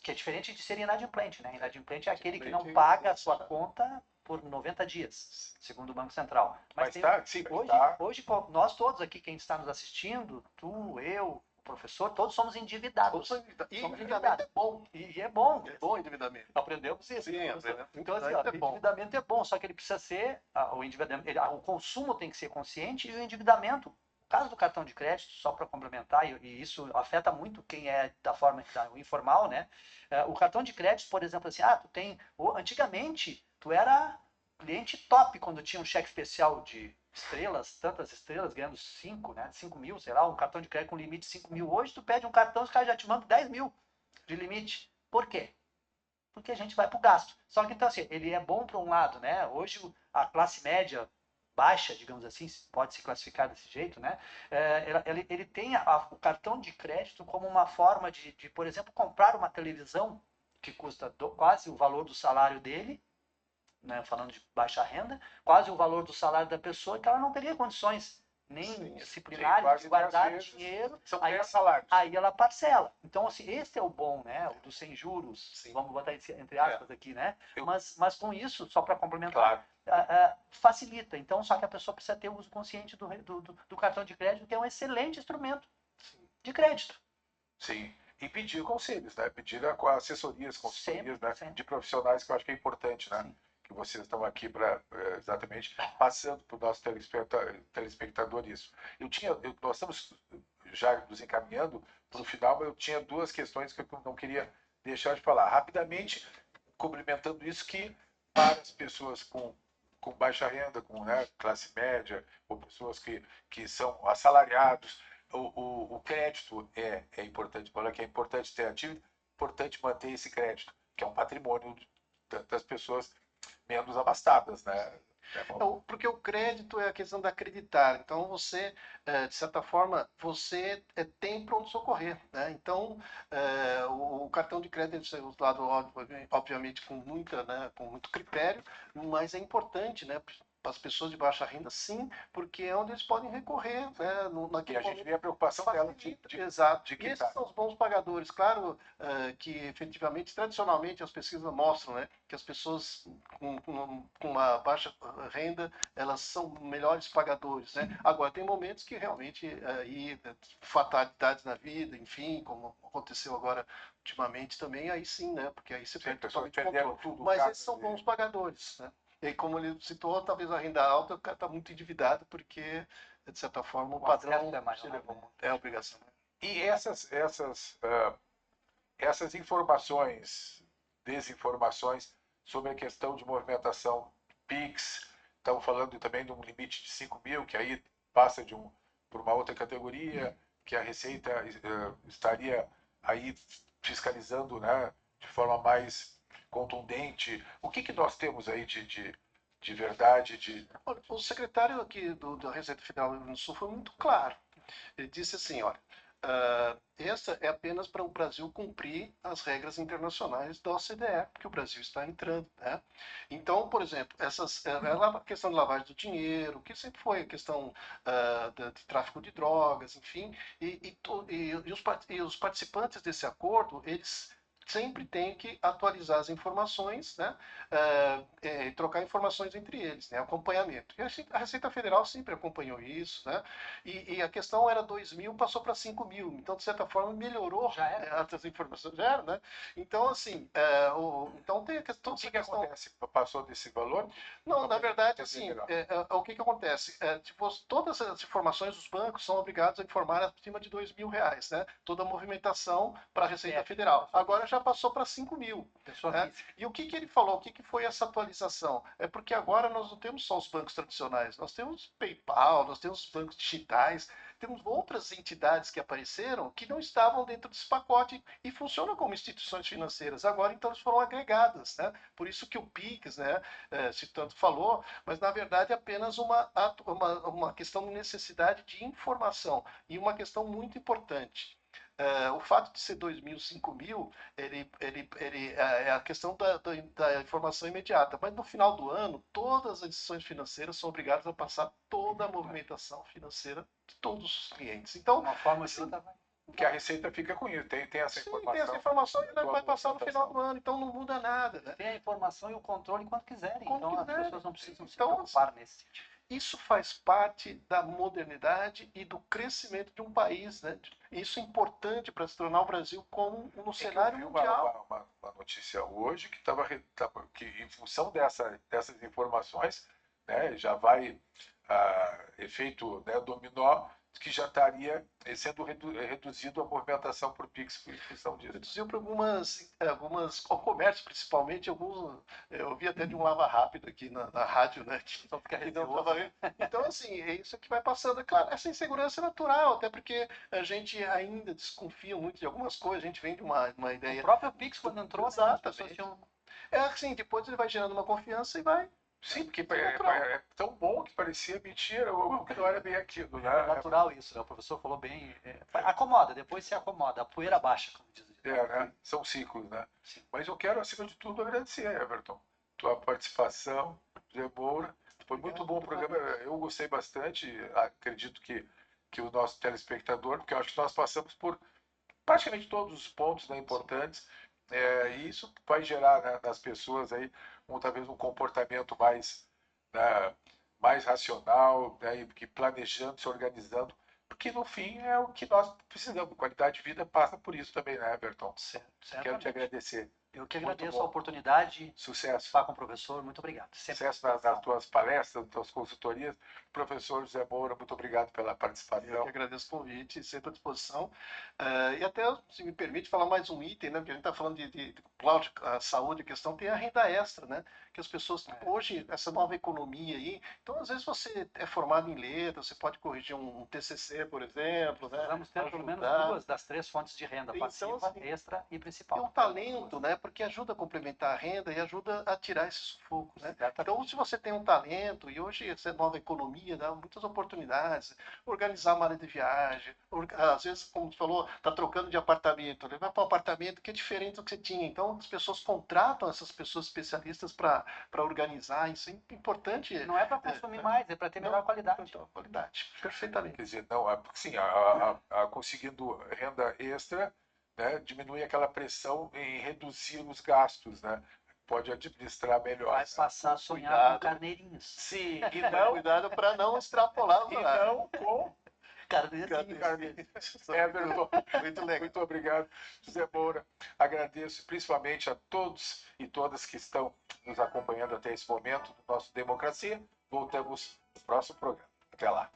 Que é diferente de ser inadimplente, né? Inadimplente é aquele que não paga a sua conta por 90 dias, segundo o Banco Central. Mas tem, tá, sim, hoje, nós todos aqui, quem está nos assistindo, tu, eu, o professor, todos somos endividados. E endividamento é bom. E é bom. É bom endividamento. Aprendemos isso. Sim, aprendemos. Então, assim, o endividamento é bom, só que ele precisa ser, o consumo tem que ser consciente e o endividamento. No caso do cartão de crédito, só para complementar, e isso afeta muito quem é da forma informal, né? O cartão de crédito, por exemplo, assim, antigamente, tu era cliente top quando tinha um cheque especial de estrelas, tantas estrelas, ganhando 5, né? 5 mil, sei lá, um cartão de crédito com limite de 5 mil. Hoje tu pede um cartão, os caras já te mandam 10 mil de limite. Por quê? Porque a gente vai para o gasto. Só que, então, assim, ele é bom para um lado, né? Hoje, a classe média baixa, digamos assim, pode se classificar desse jeito, né? Ele tem o cartão de crédito como uma forma de, por exemplo, comprar uma televisão que custa quase o valor do salário dele, né? Falando de baixa renda, quase o valor do salário da pessoa, que ela não teria condições nem disciplinares de guardar dinheiro, aí ela parcela. Então, assim, esse é o bom, né? O do sem juros, vamos botar entre aspas aqui, né? Mas com isso, só para complementar, facilita. Então, só que a pessoa precisa ter o uso consciente do cartão de crédito, que é um excelente instrumento de crédito. Sim. E pedir conselhos, né? Pedir assessorias, consultorias, né? De profissionais, que eu acho que é importante, né? Sim. Que vocês estão aqui para exatamente passando para o nosso telespectador isso. Nós estamos já nos encaminhando para o final, mas eu tinha duas questões que eu não queria deixar de falar. Rapidamente, complementando isso, que para as pessoas com baixa renda, com, né, classe média, ou pessoas que são assalariados, o crédito é importante. Para que é importante ter ativo, é importante manter esse crédito, que é um patrimônio das pessoas menos abastadas, né? Porque o crédito é a questão de acreditar. Então, você, de certa forma, você tem para onde socorrer, né? Então, o cartão de crédito deve ser usado, obviamente, com muito critério, mas é importante, né? Para as pessoas de baixa renda, sim, porque é onde eles podem recorrer, né? E a gente vê a preocupação dela exato. E esses são os bons pagadores. Claro que, efetivamente, tradicionalmente, as pesquisas mostram, né, que as pessoas com uma baixa renda, elas são melhores pagadores, né? Agora, tem momentos que realmente, fatalidades na vida, enfim, como aconteceu agora ultimamente também, aí sim, né? Porque aí você perde totalmente o controle. Mas esses são bons pagadores, né? E como ele citou, talvez a renda alta, o cara está muito endividado, porque, de certa forma, o padrão é a obrigação. E essas informações, desinformações sobre a questão de movimentação PIX, estão falando também de um limite de 5 mil, que aí passa por uma outra categoria, que a Receita estaria aí fiscalizando, né, de forma mais contundente. O que nós temos aí de verdade? O secretário aqui da Receita Federal do Rio Grande do Sul foi muito claro. Ele disse assim, olha, essa é apenas para o Brasil cumprir as regras internacionais da OCDE, porque o Brasil está entrando, né? Então, por exemplo, a questão de lavagem do dinheiro, que sempre foi a questão de tráfico de drogas, enfim, e os participantes desse acordo, eles sempre têm que atualizar as informações, né? Trocar informações entre eles, né? Acompanhamento. E a Receita Federal sempre acompanhou isso, né? E a questão era 2 mil, passou para 5 mil. Então, de certa forma, melhorou as informações. Já era, né? Então, assim, então tem a questão... O que acontece? Passou desse valor? Não, na verdade, assim, o que acontece? Tipo, todas as informações dos bancos são obrigados a informar acima de 2 mil reais, né? Toda a movimentação para a Receita Federal. Agora já passou para 5 mil. Né? E o que ele falou? O que foi essa atualização? É porque agora nós não temos só os bancos tradicionais, nós temos PayPal, nós temos os bancos digitais, temos outras entidades que apareceram que não estavam dentro desse pacote e funcionam como instituições financeiras. Agora, então, elas foram agregadas, né? Por isso que o PIX, né, se tanto falou, mas na verdade é apenas uma questão de necessidade de informação e uma questão muito importante. O fato de ser 2 mil, 5 mil, é a questão da informação imediata. Mas no final do ano, todas as instituições financeiras são obrigadas a passar toda a movimentação financeira de todos os clientes. Então, uma forma de outra Porque a Receita fica com isso, tem essa Sim, informação. tem essa informação e tua vai passar no final movimentação. do ano, então não muda nada, né? Tem a informação e o controle quando quiserem. Quando Então as quiserem. pessoas não precisam se Então, preocupar nesse sentido. Isso faz parte da modernidade e do crescimento de um país, né? Isso é importante para se tornar o Brasil como no cenário Eu vi mundial. uma notícia hoje que que em função dessas informações, né, já vai efeito, né, dominó, que já estaria sendo reduzido a movimentação por Pix em função disso. Reduziu para algumas ao comércio, principalmente eu vi até de um lava rápido aqui na rádio, né? Só fica Que não receoso, tava- né? Então, assim, é isso que vai passando. É claro, essa insegurança é natural, até porque a gente ainda desconfia muito de algumas coisas, a gente vem de uma O ideia. próprio Pix, quando entrou, né, as pessoas Exatamente. tinham... É assim, depois ele vai gerando uma confiança e vai. Sim, porque É natural. é tão bom que parecia mentira, ou que não era bem aquilo, né? É natural isso, né? O professor falou bem. Acomoda, depois se acomoda. A poeira baixa, como diz. Né? São ciclos, né? Sim. Mas eu quero, acima de tudo, agradecer, Everton, tua participação, Zé Moura. Foi muito bom o programa, eu gostei bastante, acredito que o nosso telespectador, porque eu acho que nós passamos por praticamente todos os pontos, né, importantes, e isso vai gerar, né, nas pessoas aí talvez um comportamento né, mais racional, né, e que planejando, se organizando, porque no fim é o que nós precisamos. Qualidade de vida passa por isso também, né, Everton? Quero te agradecer. Eu que Muito agradeço bom. a oportunidade de Sucesso. participar com o professor. Muito obrigado. Sucesso nas tuas palestras, nas tuas consultorias. Professor José Moura, muito obrigado pela Eu participação. que agradeço o convite, sempre à disposição. E até, se me permite, falar mais um item, né? Porque a gente está falando de cloud, a saúde, a questão tem a renda extra, né? Que as pessoas, hoje, essa nova economia aí, então às vezes você é formado em letras, você pode corrigir um TCC, por exemplo, né? Vamos ter pelo menos Ajudar. 2 das 3 fontes de renda, Então, passiva, assim, extra e E principal. o talento, né? Porque ajuda a complementar a renda e ajuda a tirar esse sufoco, né? Então, se você tem um talento, e hoje essa nova economia dá muitas oportunidades, organizar uma área de viagem, às vezes, como você falou, está trocando de apartamento, levar para um apartamento que é diferente do que você tinha. Então, as pessoas contratam essas pessoas especialistas para organizar, isso é importante. Não é para consumir mais, é para ter melhor qualidade. Qualidade, perfeitamente. Quer dizer, não, porque sim, conseguindo renda extra, né, diminui aquela pressão em reduzir os gastos, né? Pode administrar melhor. Vai passar a sonhar Cuidado. com carneirinhos. Sim, e Cuidado para não extrapolar os e horários. não com Carneirinhos. Everton. Muito legal. Muito obrigado, José Moura. Agradeço principalmente a todos e todas que estão nos acompanhando até esse momento do nosso Democracia. Voltamos no próximo programa. Até lá.